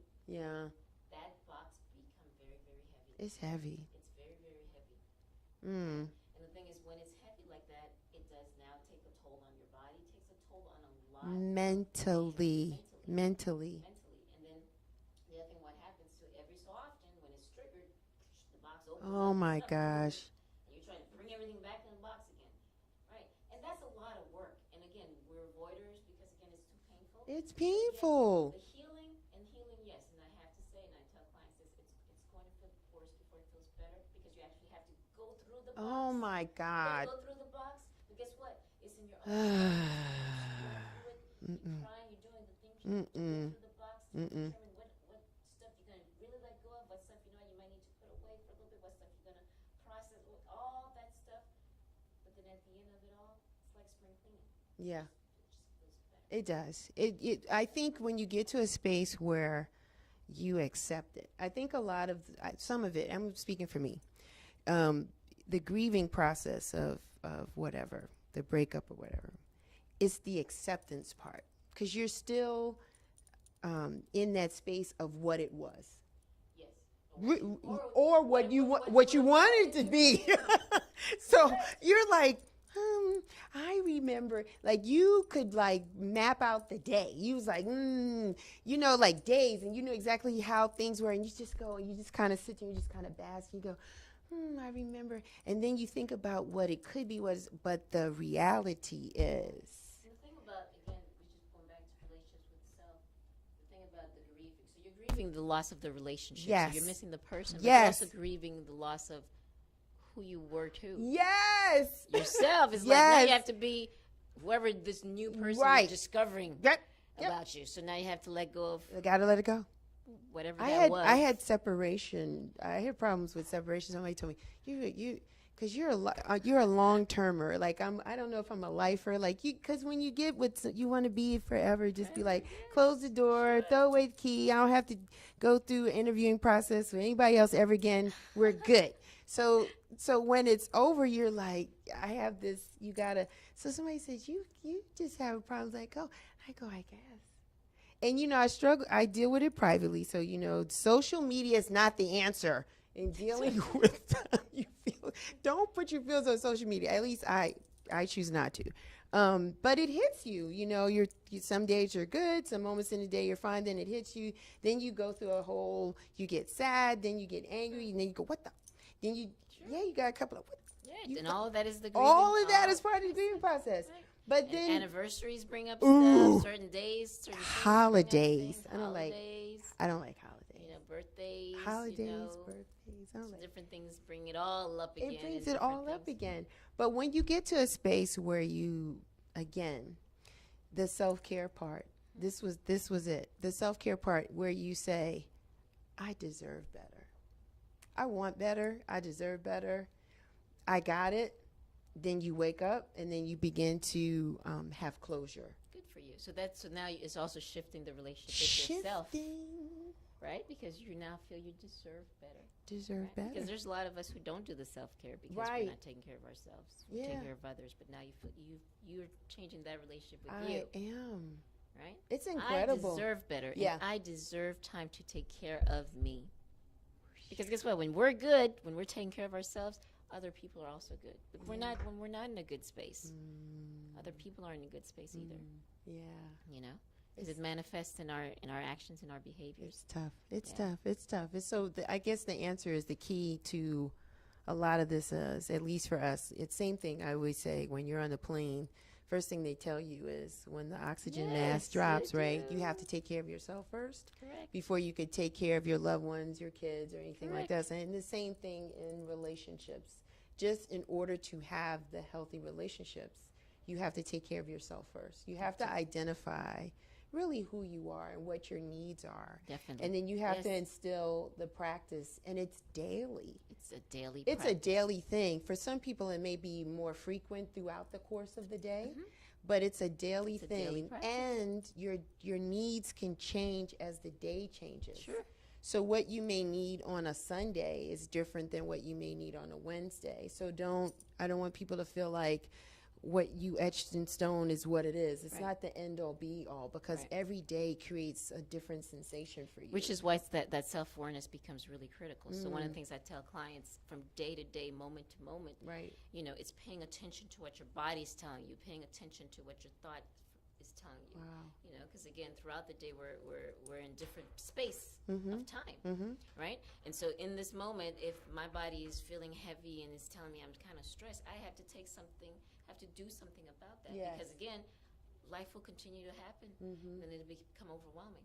that box become very, very heavy. It's heavy. It's very, very heavy. Mm. And the thing is, when it's heavy like that, it does now take a toll on your body, takes a toll on a lot. Mentally. And then the other thing, what happens to every so often when it's triggered, the box opens. Oh my gosh. And you're trying to bring everything back in the box again, right? And that's a lot of work. And again, we're avoiders because again, it's too painful. It's painful. The healing, yes. And I have to say, and I tell clients this, it's going to feel worse before it feels better because you actually have to go through the box. Oh my God. Go through the box, but guess what? It's in your own box. You're trying, you're doing the things you do through the box to determine what stuff you're going to really let go of, what stuff you might need to put away for a little bit, what stuff you're going to process, all that stuff. But then at the end of it all, it's like spring cleaning. Yeah. It just feels better. It does. I think when you get to a space where you accept it, I think a lot of some of it, I'm speaking for me, the grieving process of whatever, the breakup or whatever, it's the acceptance part because you're still in that space of what it was. Yes. Or what you wanted to be. So you're like, I remember, like you could like map out the day. You was like, like days, and you knew exactly how things were, and you just go, and you just kind of sit there, and you just kind of bask. You go, I remember, and then you think about what it could be, but the reality is. And the thing about, again, we're just going back to relationships with self. The thing about the grieving, so you're grieving the loss of the relationship. Yes. So you're missing the person, but Yes. you're also grieving the loss of who you were too. Yes. Yourself is like now you have to be whoever this new person is discovering about you. So now you have to let go of. I gotta let it go. Whatever was. I had separation. I had problems with separation. Somebody told me because you're a long termer. Like I don't know if I'm a lifer. Like because when you get with you want to be forever, just be like close the door, throw away the key. I don't have to go through an interviewing process with anybody else ever again. We're good. So when it's over, you're like, I have this. You gotta. So somebody says you just have problems. Like I go, I guess. And, I struggle. I deal with it privately. So, social media is not the answer in dealing with don't put your feelings on social media. At least I choose not to. But it hits you. Some days you're good. Some moments in the day you're fine. Then it hits you. Then you go through you get sad. Then you get angry. And then you go, what the? Then you got a couple of. And all of that is the grieving. All of that is part of the grieving process. Right. But then anniversaries bring up stuff, certain days, certain holidays. I don't like holidays. Birthdays. Birthdays. I don't like different things bring it all up again. It brings it all up again. But when you get to a space where you, again, the self-care part. This was it. The self-care part where you say, I deserve better. I want better. I deserve better. I got it. Then you wake up and then you begin to have closure. Good for you. So now it's also shifting the relationship with yourself. right? Because you now feel you deserve better. Deserve Right? better. Because there's a lot of us who don't do the self-care because Right. we're not taking care of ourselves. We're Yeah. taking care of others, but now you're changing that relationship with I you, am. right? It's incredible. I deserve better. Yeah. And I deserve time to take care of me. Because guess what? When we're good, when we're taking care of ourselves, other people are also good. But when we're not in a good space, other people aren't in a good space either. Yeah. You know? Because it manifests in our actions and our behaviors. It's tough. It's tough. It's tough. It's so I guess the answer is the key to a lot of this is, at least for us, it's same thing I always say when you're on the plane. First thing they tell you is when the oxygen mask drops, right? You have to take care of yourself first. Correct. Before you could take care of your loved ones, your kids, or anything like Correct. that. And the same thing in relationships. Just in order to have the healthy relationships, you have to take care of yourself first. You have to identify really who you are and what your needs are. Definitely. And then you have to instill the practice, and it's daily. It's a daily It's practice. a daily thing. For some people, it may be more frequent throughout the course of the day, but it's a daily It's a thing. daily practice. And your needs can change as the day changes. Sure. So what you may need on a Sunday is different than what you may need on a Wednesday. So I don't want people to feel like what you etched in stone is what it is. It's Right. not the end all be all, because Right. every day creates a different sensation for you. Which is why it's that self-awareness becomes really critical. So one of the things I tell clients from day to day, moment to moment, right. you know, it's paying attention to what your body's telling you, paying attention to what your thought is telling you. Wow. You know, because again, throughout the day, we're in different space of time, right? And so in this moment, if my body is feeling heavy and is telling me I'm kind of stressed, I have to do something about that. Yes. Because again, life will continue to happen, and then it'll become overwhelming.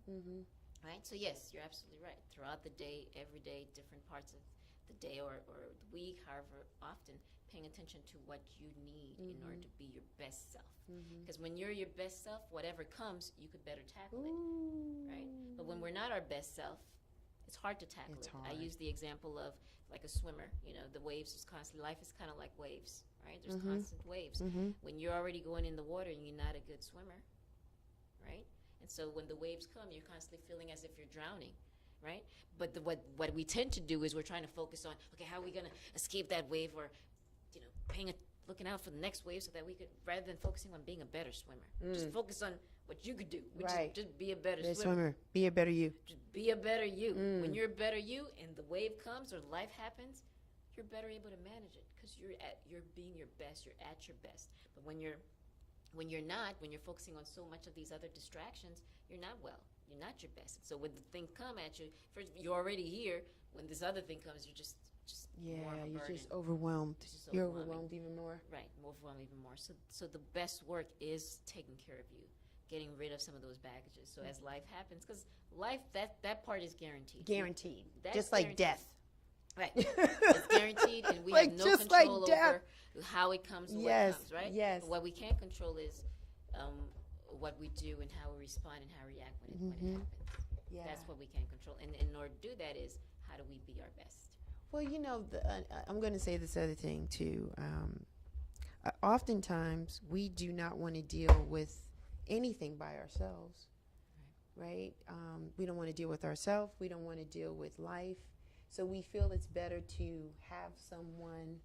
Right? So yes, you're absolutely right. Throughout the day, every day, different parts of the day or the week, however often, paying attention to what you need in order to be your best self. Because when you're your best self, whatever comes, you could better tackle it. Right? But when we're not our best self, it's hard to tackle It's it. hard. I use the example of like a swimmer. You know, the waves is constantly, life is kind of like waves, right? There's constant waves. When you're already going in the water and you're not a good swimmer, right? And so when the waves come, you're constantly feeling as if you're drowning, right? But what we tend to do is we're trying to focus on, okay, how are we going to escape that wave, or, you know, looking out for the next wave so that we could, rather than focusing on being a better swimmer, just focus on what you could do, which Right. is just be a better Best swimmer. Be a better you. Just be a better you. When you're a better you and the wave comes or life happens, you're better able to manage it because you're being your best, you're at your best. But when you're focusing on so much of these other distractions, you're not well. You're not your best. So when the thing come at you, first you're already here. When this other thing comes, you're just more of a You're burden. just overwhelmed. It's just You're overwhelming. overwhelmed even more. Right, more overwhelmed even more. So the best work is taking care of you, getting rid of some of those baggages. So as life happens, because life, that part is guaranteed. Guaranteed. That's Just like guaranteed. death. Right. It's guaranteed, and we Like, have no just like control death. over how it comes and Yes, what comes, right? yes. But what we can control is what we do and how we respond and how we react when it happens. Yeah. That's what we can control. And in order to do that is, how do we be our best? Well, you know, I'm going to say this other thing too. Oftentimes, we do not want to deal with anything by ourselves, right? We don't want to deal with ourselves. We don't want to deal with life. So we feel it's better to have someone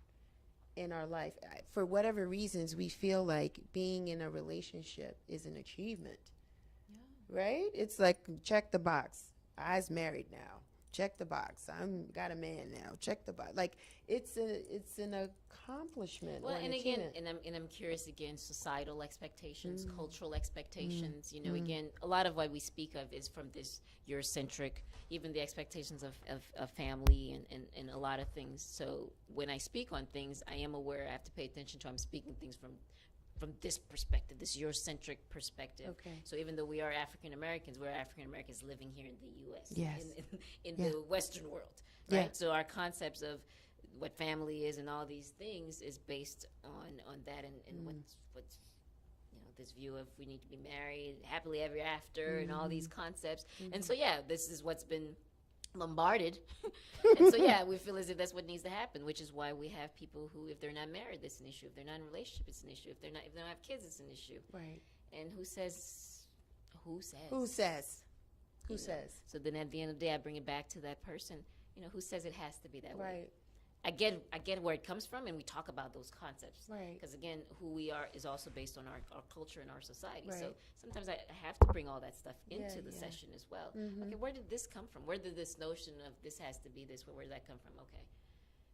in our life. For whatever reasons, we feel like being in a relationship is an achievement, right? It's like, check the box. I's married now. Check the box. I'm got a man now. Check the box. Like it's an accomplishment. Well, or an and again, achievement. and I'm curious again, societal expectations, cultural expectations. You know, again, a lot of what we speak of is from this Eurocentric, even the expectations of family and a lot of things. So when I speak on things, I am aware I have to pay attention to. I'm speaking things from this perspective, this Eurocentric perspective. Okay. So even though we are African Americans, we're African Americans living here in the U.S. Yes. In Yeah. the Western world, Yeah. right? So our concepts of what family is and all these things is based on that and what's you know, this view of we need to be married happily ever after and all these concepts. And so yeah, this is what's been bombarded. And so yeah, we feel as if that's what needs to happen, which is why we have people who, if they're not married, it's an issue. If they're not in a relationship, it's an issue. If they don't have kids, it's an issue. Right. And who says Who says? Who says? So then at the end of the day, I bring it back to that person. Who says it has to be that way? Right. I get where it comes from, and we talk about those concepts. Right. Because again, who we are is also based on our culture and our society. Right. So sometimes I have to bring all that stuff into the session as well. Okay, where did this come from? Where did this notion of this has to be this way? Where did that come from? Okay,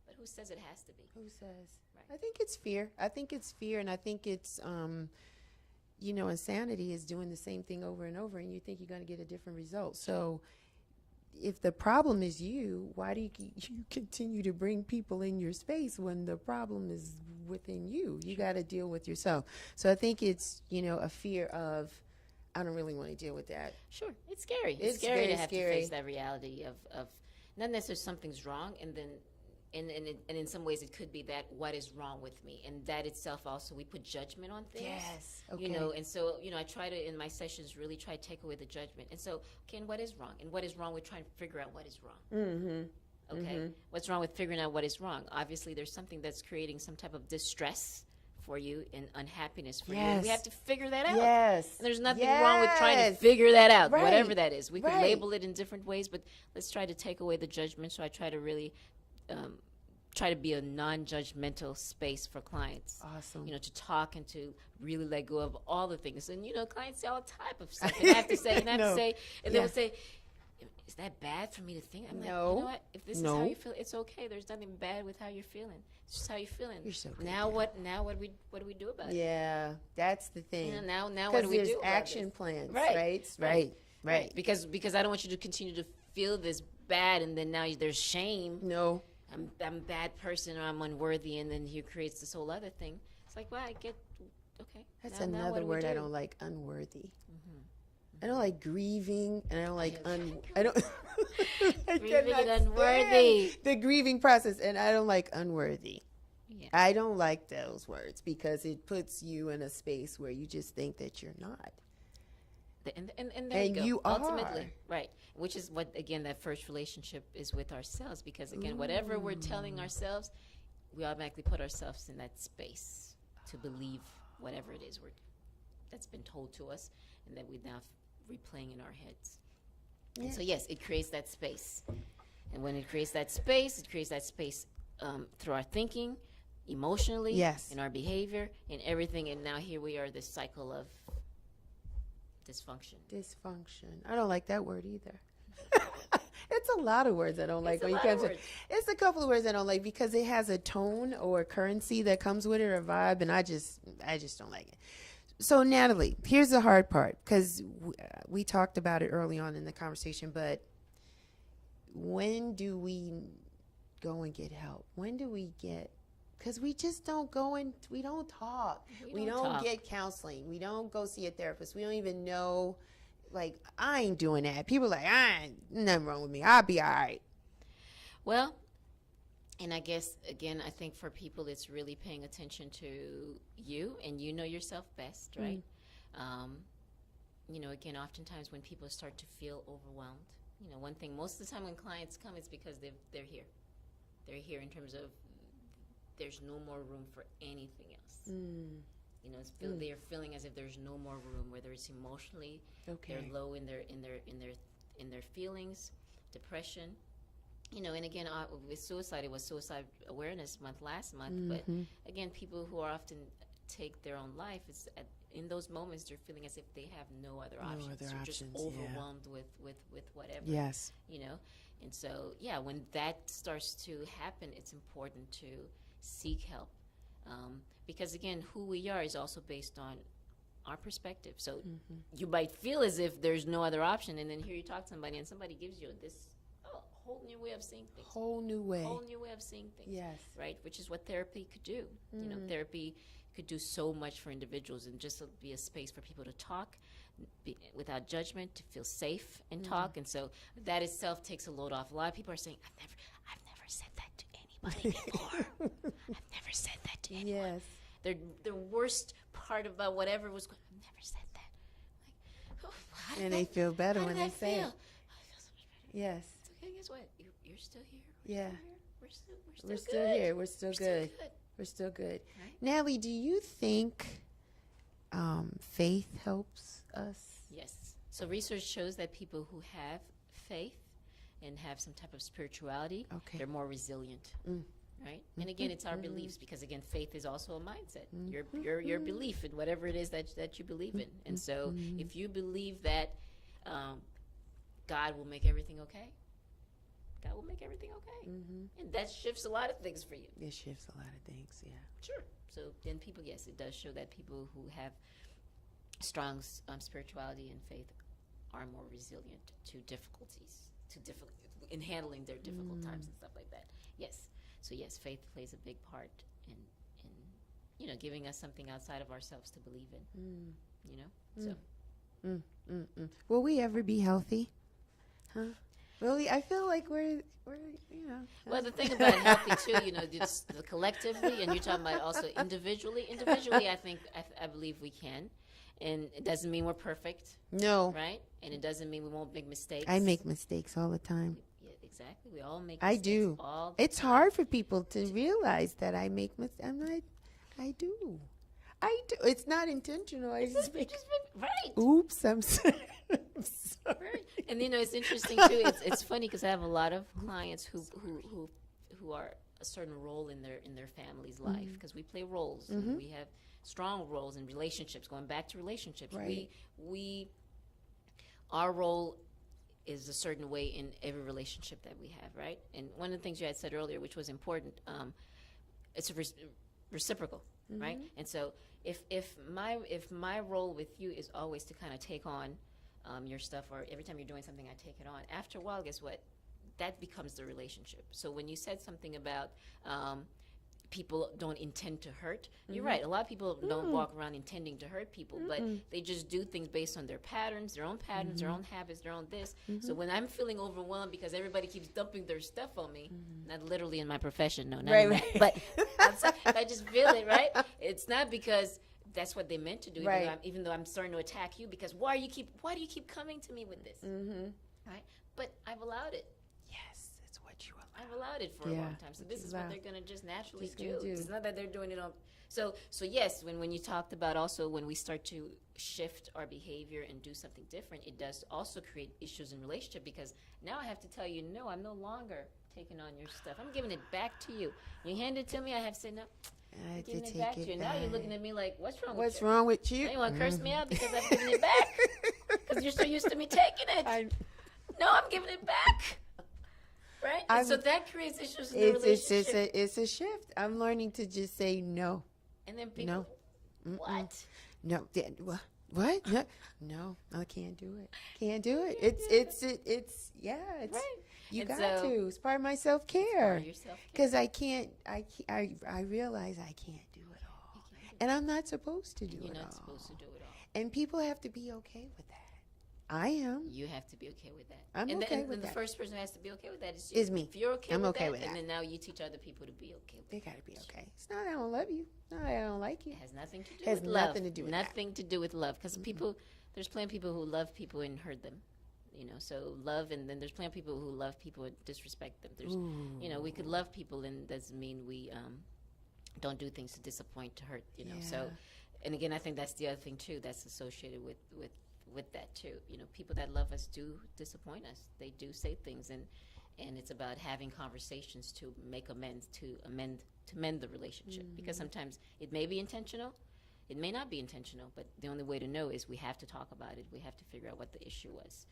but who says it has to be? Who says? Right. I think it's fear. I think it's fear, and I think it's insanity is doing the same thing over and over, and you think you're going to get a different result. So if the problem is you, why do you continue to bring people in your space when the problem is within you? You got to deal with yourself. So I think it's, a fear of, I don't really want to deal with that. Sure. It's scary. It's scary very to have scary. to face that reality of not necessarily something's wrong, and then and in some ways it could be that what is wrong with me, and that itself also we put judgment on things. Yes. Okay. And so I try to in my sessions really try to take away the judgment, and so and what is wrong, and what is wrong with trying to figure out what is wrong. Mm-hmm. Okay. What's wrong with figuring out what is wrong? Obviously there's something that's creating some type of distress for you and unhappiness for you. And we have to figure that out. Yes. And there's nothing wrong with trying to figure that out, Right. whatever that is. We can Right. label it in different ways, but let's try to take away the judgment. So I try to really try to be a non-judgmental space for clients. Awesome. To talk and to really let go of all the things. And, clients say all type of stuff. And I have to say, and they would say, is that bad for me to think? I'm like, you know what? If this is how you feel, it's okay. There's nothing bad with how you're feeling. It's just how you're feeling. You're so good. Now what do we do about it? Yeah, that's the thing. Now what do we do? Because about there's action this? plans, Right. right. Because I don't want you to continue to feel this bad, and then now there's shame. No. I'm a bad person, or I'm unworthy, and then he creates this whole other thing. It's like, well, I get, okay. That's now another what do we word do? I don't like, unworthy. I don't like grieving, and I don't like I don't. I Grieving cannot and unworthy. stand the grieving process, and I don't like unworthy. Yeah. I don't like those words because it puts you in a space where you just think that you're not. And there And you go. you Ultimately, are. right. Which is what, again, that first relationship is with ourselves. Because, again, whatever we're telling ourselves, we automatically put ourselves in that space to believe whatever it is that's been told to us and that we now replaying in our heads. Yeah. And so, yes, it creates that space. And when it creates that space, through our thinking, emotionally, in our behavior, in everything. And now here we are, this cycle of dysfunction. I don't like that word either. It's a lot of words I don't like. It's a couple of words I don't like because it has a tone or a currency that comes with it or a vibe, and I just don't like it. So Nathalie, here's the hard part because we talked about it early on in the conversation, but when do we go and get help? When do we get? Because we just don't go and we don't talk. We don't get counseling. We don't go see a therapist. We don't even know. Like, I ain't doing that. People are like, nothing wrong with me. I'll be all right. Well, and I guess, again, I think for people, it's really paying attention to you, and you know yourself best, right? Again, oftentimes when people start to feel overwhelmed, one thing, most of the time when clients come, it's because they're here. They're here in terms of there's no more room for anything else. They're feeling as if there's no more room, whether it's emotionally, they're low in their feelings, depression, and again, with suicide, it was Suicide Awareness Month last month, but again, people who are often take their own life, in those moments, they're feeling as if they have no other options. They're just overwhelmed with whatever. Yes. And so, when that starts to happen, it's important to seek help. Because, again, who we are is also based on our perspective. So you might feel as if there's no other option, and then here you talk to somebody, and somebody gives you this whole new way of seeing things. Whole new way of seeing things. Yes. Right? Which is what therapy could do. Therapy could do so much for individuals and just be a space for people to talk without judgment, to feel safe and talk. And so that itself takes a load off. A lot of people are saying, I've never said that to anybody before. I've never said that to anyone. Yes. The worst part about whatever was going, I've never said that. Like, and they feel better when they say it. I feel so much better. Yes. It's okay, guess what? You're still here. We're still here. We're still good. We're still good. Right? Nathalie, do you think faith helps us? Yes. So research shows that people who have faith and have some type of spirituality, they're more resilient, right? And again, it's our beliefs, because again, faith is also a mindset. Your belief in whatever it is that you believe in. And so if you believe that God will make everything okay, God will make everything okay. And that shifts a lot of things for you. It shifts a lot of things, yeah. Sure. So then people, yes, it does show that people who have strong spirituality and faith are more resilient to difficulties, in handling their difficult times and stuff like that. Yes. So yes, faith plays a big part in giving us something outside of ourselves to believe in. So. Will we ever be healthy? Huh? Will we? I feel like we're. Well, the thing about healthy too, it's the collectively, and you're talking about also individually. Individually, I believe we can. And it doesn't mean we're perfect. No. Right? And it doesn't mean we won't make mistakes. I make mistakes all the time. Yeah, exactly. We all make mistakes. I do. All the it's time. hard for people to realize that I make mistakes. I do. It's not intentional. Right. Oops, I'm sorry. Right. And it's interesting too. It's funny because I have a lot of clients who are a certain role in their family's life, because we play roles and we have strong roles in relationships. Going back to relationships, right. Our role is a certain way in every relationship that we have, right? And one of the things you had said earlier, which was important, it's reciprocal, right? And so if my role with you is always to kind of take on your stuff, or every time you're doing something, I take it on. After a while, guess what? That becomes the relationship. So when you said something about people don't intend to hurt, you're right. A lot of people don't walk around intending to hurt people, but they just do things based on their patterns, their own habits, their own this. So when I'm feeling overwhelmed because everybody keeps dumping their stuff on me, not literally in my profession, no, not right. but I just feel it, right? It's not because that's what they meant to do, right. even though I'm starting to attack you, because why do you keep coming to me with this? Right? But I've allowed it. Yes, it's what you allow. I've allowed it for a long time. So this is what they're going to just naturally do. It's not that they're doing it on. So yes, when you talked about also when we start to shift our behavior and do something different, it does also create issues in relationship, because now I have to tell you, no, I'm no longer taking on your stuff. I'm giving it back to you. You hand it to me, I have to say, no, I'm giving it back to you. Now you're looking at me like, what's wrong with you? What's wrong with you? Now you want to curse me out because I'm giving it back? Because you're so used to me taking it. No, I'm giving it back. Right? And so that creates issues in the relationship. It's a shift. I'm learning to just say no. And then people, what? No. What? No, I can't do it. Can't do it. It's right. You and got so, to. It's part of my self-care. Because I realize I can't do it all. And I'm not supposed to do it all. You're not supposed to do it all. And people have to be okay with that. I am. You have to be okay with that. I'm okay with that. And the first person who has to be okay with that is you. Is me. If you're okay I'm with okay that, with that. and then now you teach other people to be okay with They got to be okay. It's not I don't love you. No, I don't like you. It has nothing to do has with love. Nothing to do with nothing to do with love. Because there's plenty of people who love people and hurt them. So love, and then there's plenty of people who love people and disrespect them. There's, we could love people, and doesn't mean we don't do things to disappoint, to hurt. So, and again, I think that's the other thing too that's associated with that too. People that love us do disappoint us. They do say things, and it's about having conversations to make amends, to mend the relationship. Because sometimes it may be intentional, it may not be intentional, but the only way to know is we have to talk about it. We have to figure out what the issue was.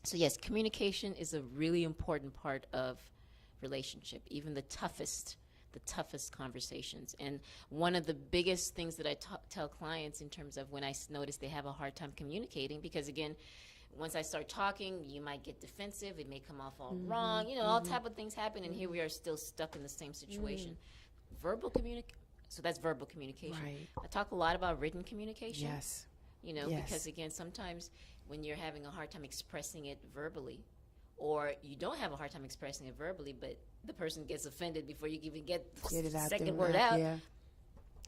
So yes, communication is a really important part of relationship, even the toughest conversations. And one of the biggest things that I tell clients in terms of when I notice they have a hard time communicating, because again, once I start talking, you might get defensive. It may come off all wrong. All type of things happen, and here we are still stuck in the same situation. So that's verbal communication. Right. I talk a lot about written communication. Yes. Because again, sometimes when you're having a hard time expressing it verbally, or you don't have a hard time expressing it verbally, but the person gets offended before you even get the second word out,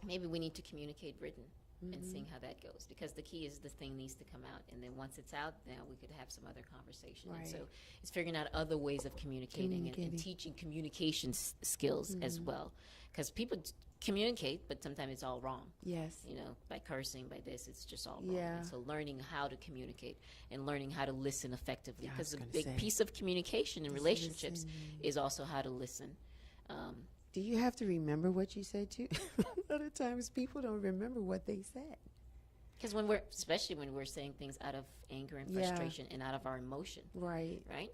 maybe we need to communicate written. and seeing how that goes, because the key is the thing needs to come out, and then once it's out, now we could have some other conversation. Right. And so it's figuring out other ways of communicating and teaching communication skills as well, because people communicate, but sometimes it's all wrong. Yes. By cursing, by this, it's just all wrong. Yeah. And so learning how to communicate and learning how to listen effectively, because a big say. piece of communication in relationships is also how to listen. Do you have to remember what you said too? A lot of times people don't remember what they said. Because especially when we're saying things out of anger and frustration and out of our emotion. Right. Right?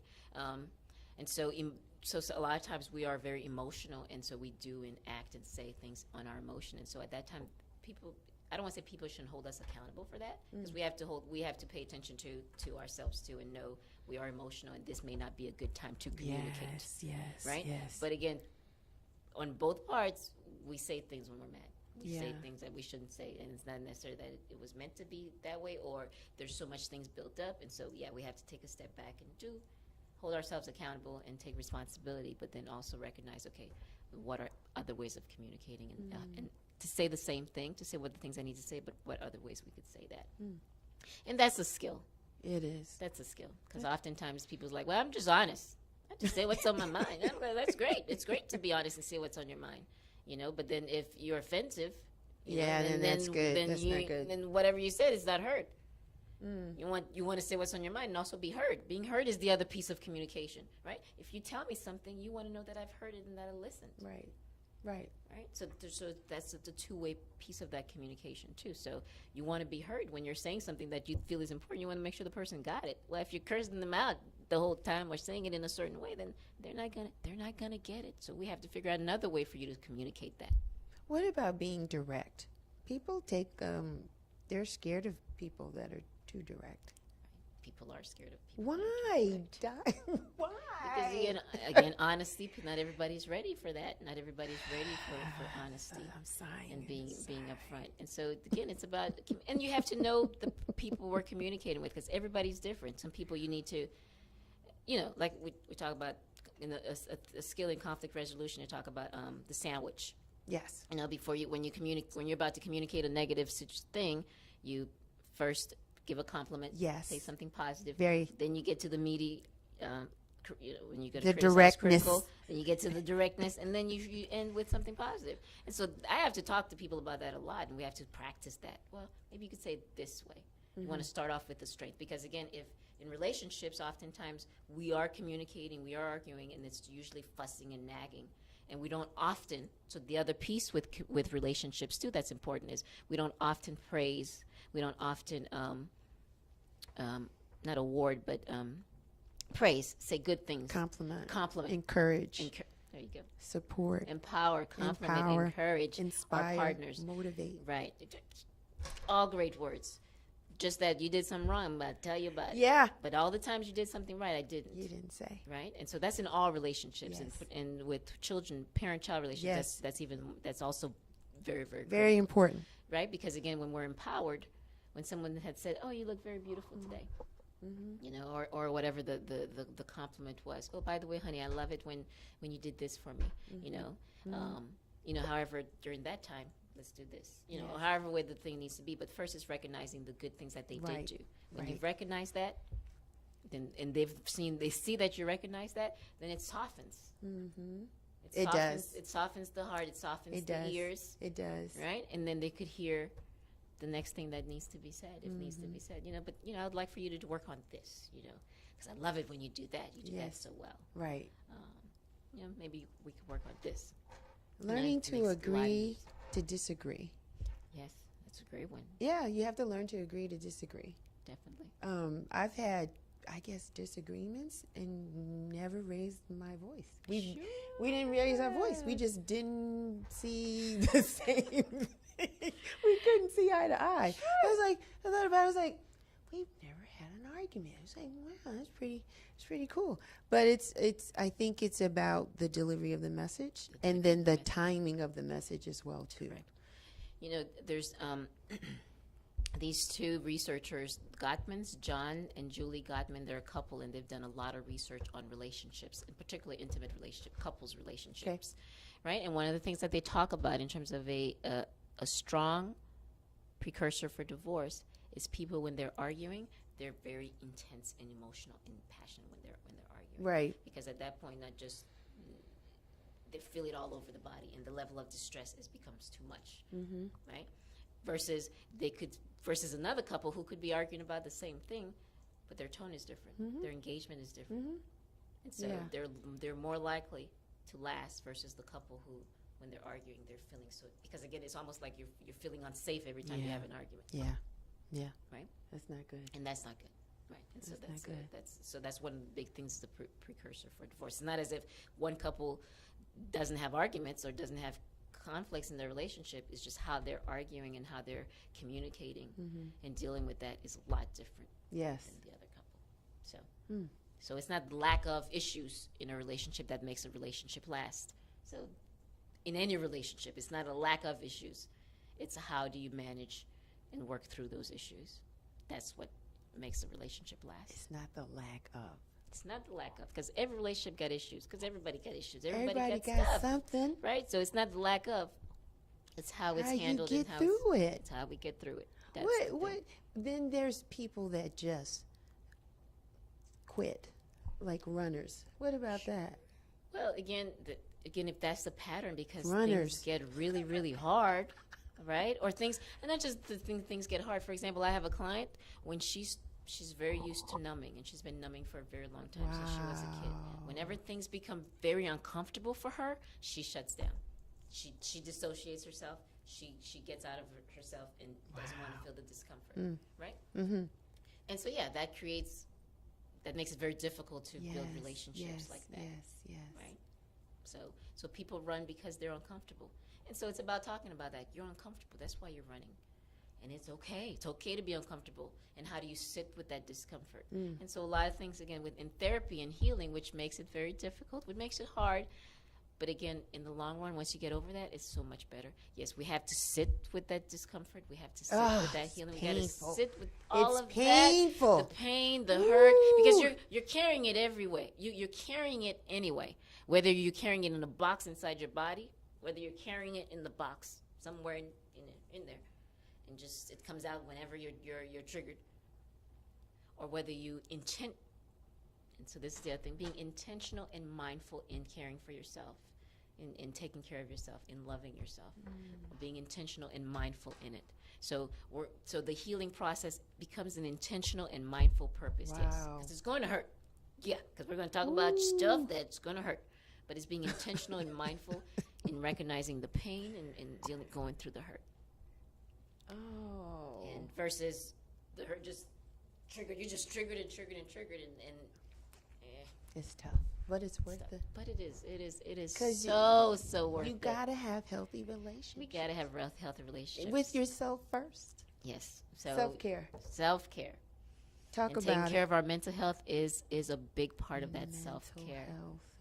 And so a lot of times we are very emotional, and so we do and act and say things on our emotion. And so at that time, I don't want to say people shouldn't hold us accountable for that, because we have to pay attention to ourselves too, and know we are emotional, and this may not be a good time to communicate. Yes. Right? Yes. But again, on both parts, we say things when we're mad. We say things that we shouldn't say, and it's not necessarily that it was meant to be that way, or there's so much things built up, and so we have to take a step back and hold ourselves accountable and take responsibility, but then also recognize, okay, what are other ways of communicating, and to say the same thing, to say what the things I need to say, but what other ways we could say that. And that's a skill. It is. That's a skill, because oftentimes people's like, well, I'm just honest. I just say what's on my mind. That's great. It's great to be honest and say what's on your mind, But then if you're offensive, then that's good. That's not good. Then whatever you said is not heard. You want to say what's on your mind and also be heard. Being heard is the other piece of communication, right? If you tell me something, you want to know that I've heard it and that I listened. Right. So that's the two-way piece of that communication too. So you want to be heard when you're saying something that you feel is important. You want to make sure the person got it. Well, if you're cursing them out the whole time or saying it in a certain way, then they're not gonna get it. So we have to figure out another way for you to communicate that. What about being direct? People they're scared of people that are too direct. People are scared of people. Why? Why? Because again, honesty. Not everybody's ready for that. Not everybody's ready for honesty. I'm sighing. And being upfront. And so again, it's about, and you have to know the people we're communicating with, because everybody's different. Some people you need to, like we talk about in a skill in conflict resolution. You talk about the sandwich. Yes. Before when you're about to communicate a negative thing, you first give a compliment. Yes. Say something positive. Then you get to the meaty, when you go to the directness. Then you get to the directness, and then you end with something positive. And so I have to talk to people about that a lot, and we have to practice that. Well, maybe you could say it this way. You want to start off with the strength, because again, if in relationships, oftentimes we are communicating, we are arguing, and it's usually fussing and nagging. And we don't often, so the other piece with relationships too that's important is we don't often praise, we don't often, not award, but praise, say good things. Compliment. Encourage. There you go. Support. Empower, encourage. Inspire. Our partners. Motivate. Right. All great words. Just that you did something wrong, but I'll tell you about it. Yeah. But all the times you did something right, I didn't. You didn't say. Right? And so that's in all relationships. Yes. And with children, parent-child relationships, that's also very, very very important. Right? Because again, when we're empowered, when someone had said, oh, you look very beautiful today. Or whatever the compliment was. Oh, by the way, honey, I love it when you did this for me. However, during that time, let's do this. Or however way the thing needs to be. But first, it's recognizing the good things that they did do. When you've recognized that, then and they see that you recognize that, then it softens. It does. It softens the heart. It softens the ears. It does. Right, and then they could hear the next thing that needs to be said, if needs to be said, but I'd like for you to work on this, because I love it when you do that. You do that so well. Right. Maybe we could work on this. Learning to agree to disagree. Yes, that's a great one. Yeah, you have to learn to agree to disagree. Definitely. I've had, I guess, disagreements and never raised my voice. We didn't raise our voice. We just didn't see the same. We couldn't see eye to eye. I thought about it. I was like, we've never had an argument. I was like, wow, it's pretty cool. But I think it's about the delivery of the message and then the timing of the message as well too. Correct. There's these two researchers, Gottmans, John and Julie Gottman. They're a couple, and they've done a lot of research on relationships, in particular intimate couples relationships, right? And one of the things that they talk about in terms of a strong precursor for divorce is people, when they're arguing, they're very intense and emotional and passionate when they're arguing. Right. Because at that point, not just they feel it all over the body, and the level of distress becomes too much. Mm-hmm. Right. Versus another couple who could be arguing about the same thing, but their tone is different. Mm-hmm. Their engagement is different. Mm-hmm. And so they're more likely to last versus the couple who, when they're arguing, they're feeling so, because again, it's almost like you're feeling unsafe every time you have an argument. Yeah. Yeah. Right? That's not good. And that's not good. Right. And so That's not good. That's one of the big things, the precursor for divorce. It's not as if one couple doesn't have arguments or doesn't have conflicts in their relationship. It's just how they're arguing and how they're communicating and dealing with that is a lot different Yes. than the other couple. So it's not the lack of issues in a relationship that makes a relationship last. So in any relationship, it's not a lack of issues. It's how do you manage and work through those issues. That's what makes a relationship last. It's not the lack of. It's not the lack of, because every relationship got issues, because everybody got issues. Everybody got stuff, something. right? So it's not the lack of. It's how it's handled you and get how through it. it's how we get through it. That's the What? thing. Then there's people that just quit, like runners. What about that? Well, again, if that's the pattern, because Runners. things get really, really hard, right? Or things, and not just things get hard. For example, I have a client when she's very used to numbing, and she's been numbing for a very long time since she was a kid. Whenever things become very uncomfortable for her, she shuts down. She dissociates herself. She gets out of herself and doesn't want to feel the discomfort, right? Mm-hmm. And so that makes it very difficult to build relationships like that. Yes. Right? So people run because they're uncomfortable. And so it's about talking about that. You're uncomfortable. That's why you're running. And it's okay. It's okay to be uncomfortable. And how do you sit with that discomfort? And so a lot of things, again, within therapy and healing, which makes it very difficult, which makes it hard. But again, in the long run, once you get over that, it's so much better. Yes, we have to sit with that discomfort. We have to sit with that healing. We got to sit with all of painful. that. The pain, the hurt, because you're carrying it everywhere. You're carrying it anyway. Whether you're carrying it in a box inside your body, whether you're carrying it in the box somewhere in there, and just it comes out whenever you're triggered, or whether you intent. And so this is the other thing: being intentional and mindful in caring for yourself, in taking care of yourself, in loving yourself, being intentional and mindful in it. So the healing process becomes an intentional and mindful purpose. Wow. Yes, because it's going to hurt. Yeah, because we're going to talk about stuff that's going to hurt, but it's being intentional and mindful in recognizing the pain and going through the hurt. Oh. And versus the hurt just triggered. You just triggered and It's tough, but it's worth it. But it is 'Cause so worth it. You gotta have healthy relationships. We gotta have healthy relationships with yourself first. Yes. So Self-care. Self-care. Talk and about taking care it. of our mental health is a big part of that self-care.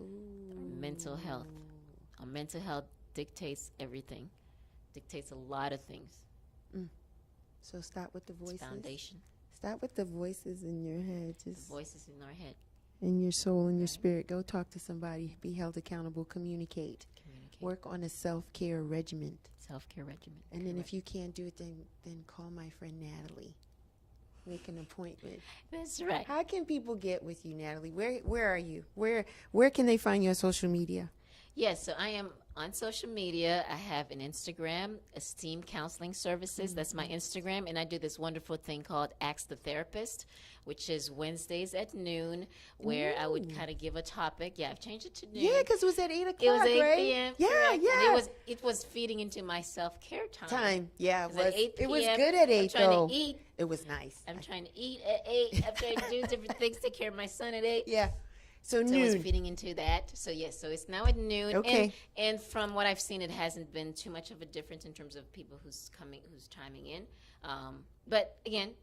Mental health. Our mental health dictates everything. Dictates a lot of things. So stop with the voices. It's foundation. Stop with the voices in your head. Just The voices in our head. in your soul and your spirit. Go talk to somebody. Be held accountable. Communicate. Work on a self-care regimen. Self-care regimen. And then if you can't do it, then call my friend Nathalie. Make an appointment. That's right. How can people get with you, Nathalie? Where are you? Where can they find you on social media? Yes, so I am on social media. I have an Instagram, Esteem Counseling Services. That's my Instagram. And I do this wonderful thing called Ask the Therapist, which is Wednesdays at noon, where I would kind of give a topic. Yeah, I've changed it to noon. Yeah, because it was at 8 o'clock, It was 8 right? p.m. Yeah, correct? yeah. And it was feeding into my self-care time. Yeah, it 'Cause was. at 8 It was p.m., good at 8, I'm trying though. to eat. It was nice. I'm trying to eat at 8. I'm trying to do different things, take care of my son at 8. Yeah. So So noon. it's feeding into that. So yes, so it's now at noon. Okay. And from what I've seen, it hasn't been too much of a difference in terms of people who's chiming in. But again,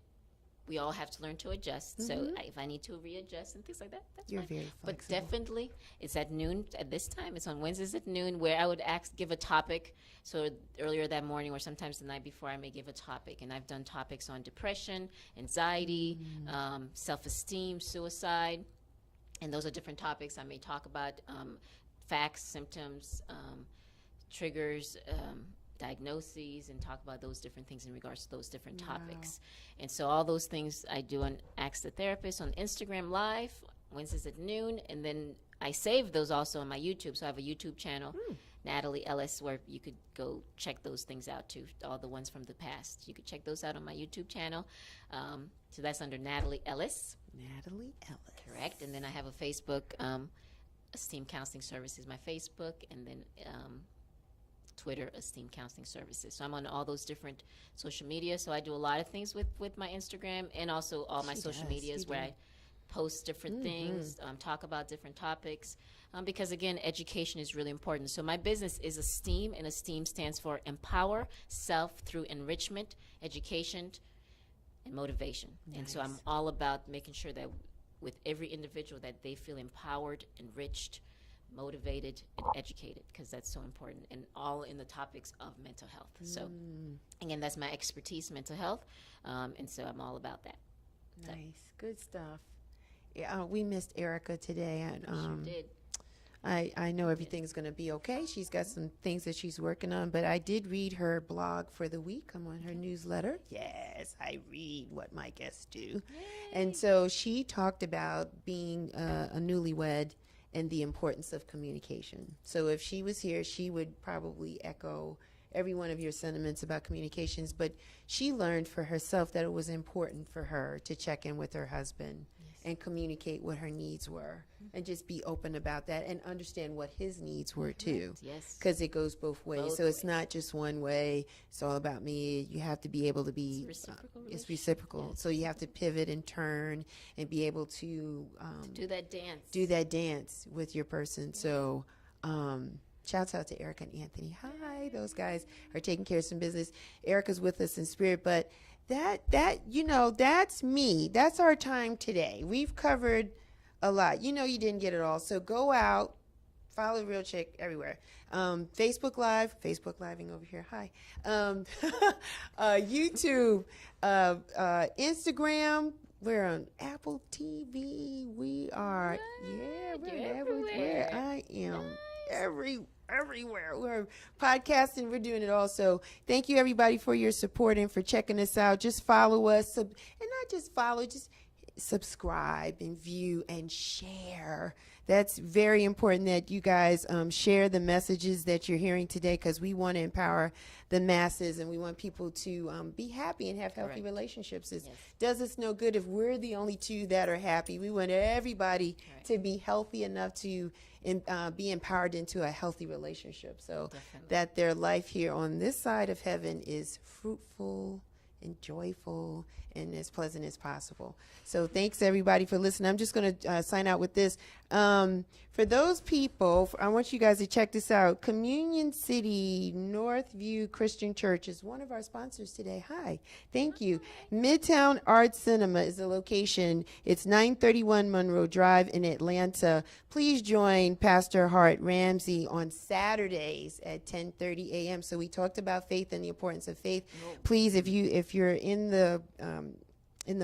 we all have to learn to adjust. So if I need to readjust and things like that, that's You're fine. very But flexible. definitely, it's at noon at this time. It's on Wednesdays at noon, where I would give a topic. So earlier that morning, or sometimes the night before, I may give a topic. And I've done topics on depression, anxiety, self-esteem, suicide. And those are different topics. I may talk about facts, symptoms, triggers, diagnoses and talk about those different things in regards to those different topics. And so all those things I do on Ask the Therapist on Instagram Live, Wednesdays at noon, and then I save those also on my YouTube. So I have a YouTube channel, Nathalie Ellis, where you could go check those things out too, all the ones from the past. You could check those out on my YouTube channel. So that's under Nathalie Ellis. Nathalie Ellis. Correct. And then I have a Facebook, Esteem Counseling Services, my Facebook, and then Twitter, Esteem Counseling Services. So I'm on all those different social media. So I do a lot of things with my Instagram and also all my social medias where I post different things, talk about different topics, because again, education is really important. So my business is Esteem, and Esteem stands for Empower Self Through Enrichment, Education, and Motivation. And so I'm all about making sure that with every individual that they feel empowered, enriched, motivated, and educated, because that's so important, and all in the topics of mental health. So again, that's my expertise, mental health, and so I'm all about that. Nice. Good stuff. Yeah, we missed Erica today, and Sure did. I know everything's going to be okay. She's got some things that she's working on, but I did read her blog for the week. I'm on her newsletter. Yes, I read what my guests do. Yay. And so she talked about being a newlywed and the importance of communication. So if she was here, she would probably echo every one of your sentiments about communications, but she learned for herself that it was important for her to check in with her husband and communicate what her needs were, and just be open about that and understand what his needs were too. Yes. Because it goes both ways. So it's not just one way. It's all about me. You have to be able to be, it's reciprocal. Yes. So you have to pivot and turn and be able to do that dance. Do that dance with your person. So shouts out to Erica and Anthony. Hi, those guys are taking care of some business. Erica's with us in spirit, but that you know, that's me. That's our time today. We've covered a lot. You know, you didn't get it all. So go out, follow Real Chick everywhere. Facebook Living over here. Hi. YouTube, Instagram. We're on Apple TV. We are, we're everywhere. I am everywhere. We're podcasting. We're doing it all. So thank you, everybody, for your support and for checking us out. Just follow us, and not just follow, just subscribe and view and share. That's very important that you guys share the messages that you're hearing today, because we want to empower the masses and we want people to be happy and have healthy relationships. It does us no good if we're the only two that are happy. We want everybody to be healthy enough to be empowered into a healthy relationship, so that their life here on this side of heaven is fruitful and joyful and as pleasant as possible. So thanks everybody for listening. I'm just going to sign out with this. For those people, I want you guys to check this out. Communion City Northview Christian Church is one of our sponsors today. Hi, thank you. Midtown Art Cinema is the location. It's 931 Monroe Drive in Atlanta. Please join Pastor Hart Ramsey on Saturdays at 10:30 a.m. So we talked about faith and the importance of faith. Please, if you're in the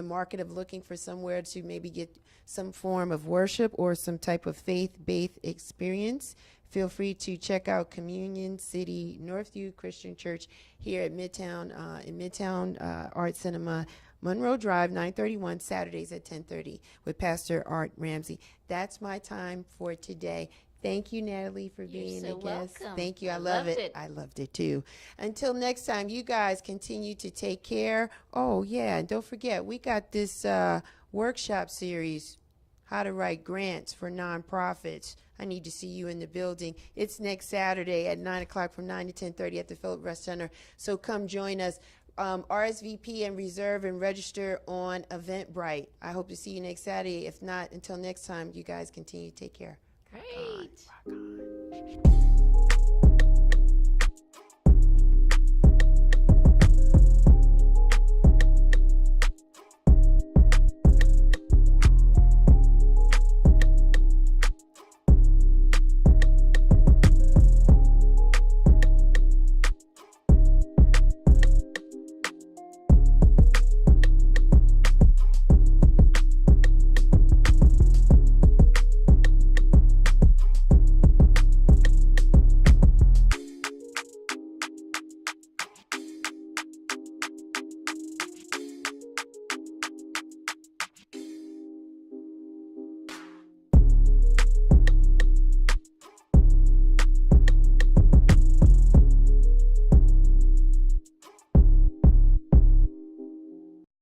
market of looking for somewhere to maybe get some form of worship or some type of faith-based experience, feel free to check out Communion City Northview Christian Church here at Midtown, in Midtown Art Cinema, Monroe Drive, 931, Saturdays at 10:30 with Pastor Art Ramsey. That's my time for today. Thank you, Nathalie, for being a guest. Welcome. Thank you. I love it. I loved it too. Until next time, you guys continue to take care. Oh, yeah. And don't forget, we got this workshop series, how to write grants for nonprofits. I need to see you in the building. It's next Saturday at 9 o'clock from 9 to 10:30 at the Philip Rush Center. So come join us. RSVP and reserve and register on Eventbrite. I hope to see you next Saturday. If not, until next time, you guys continue to take care. Great. Rock on.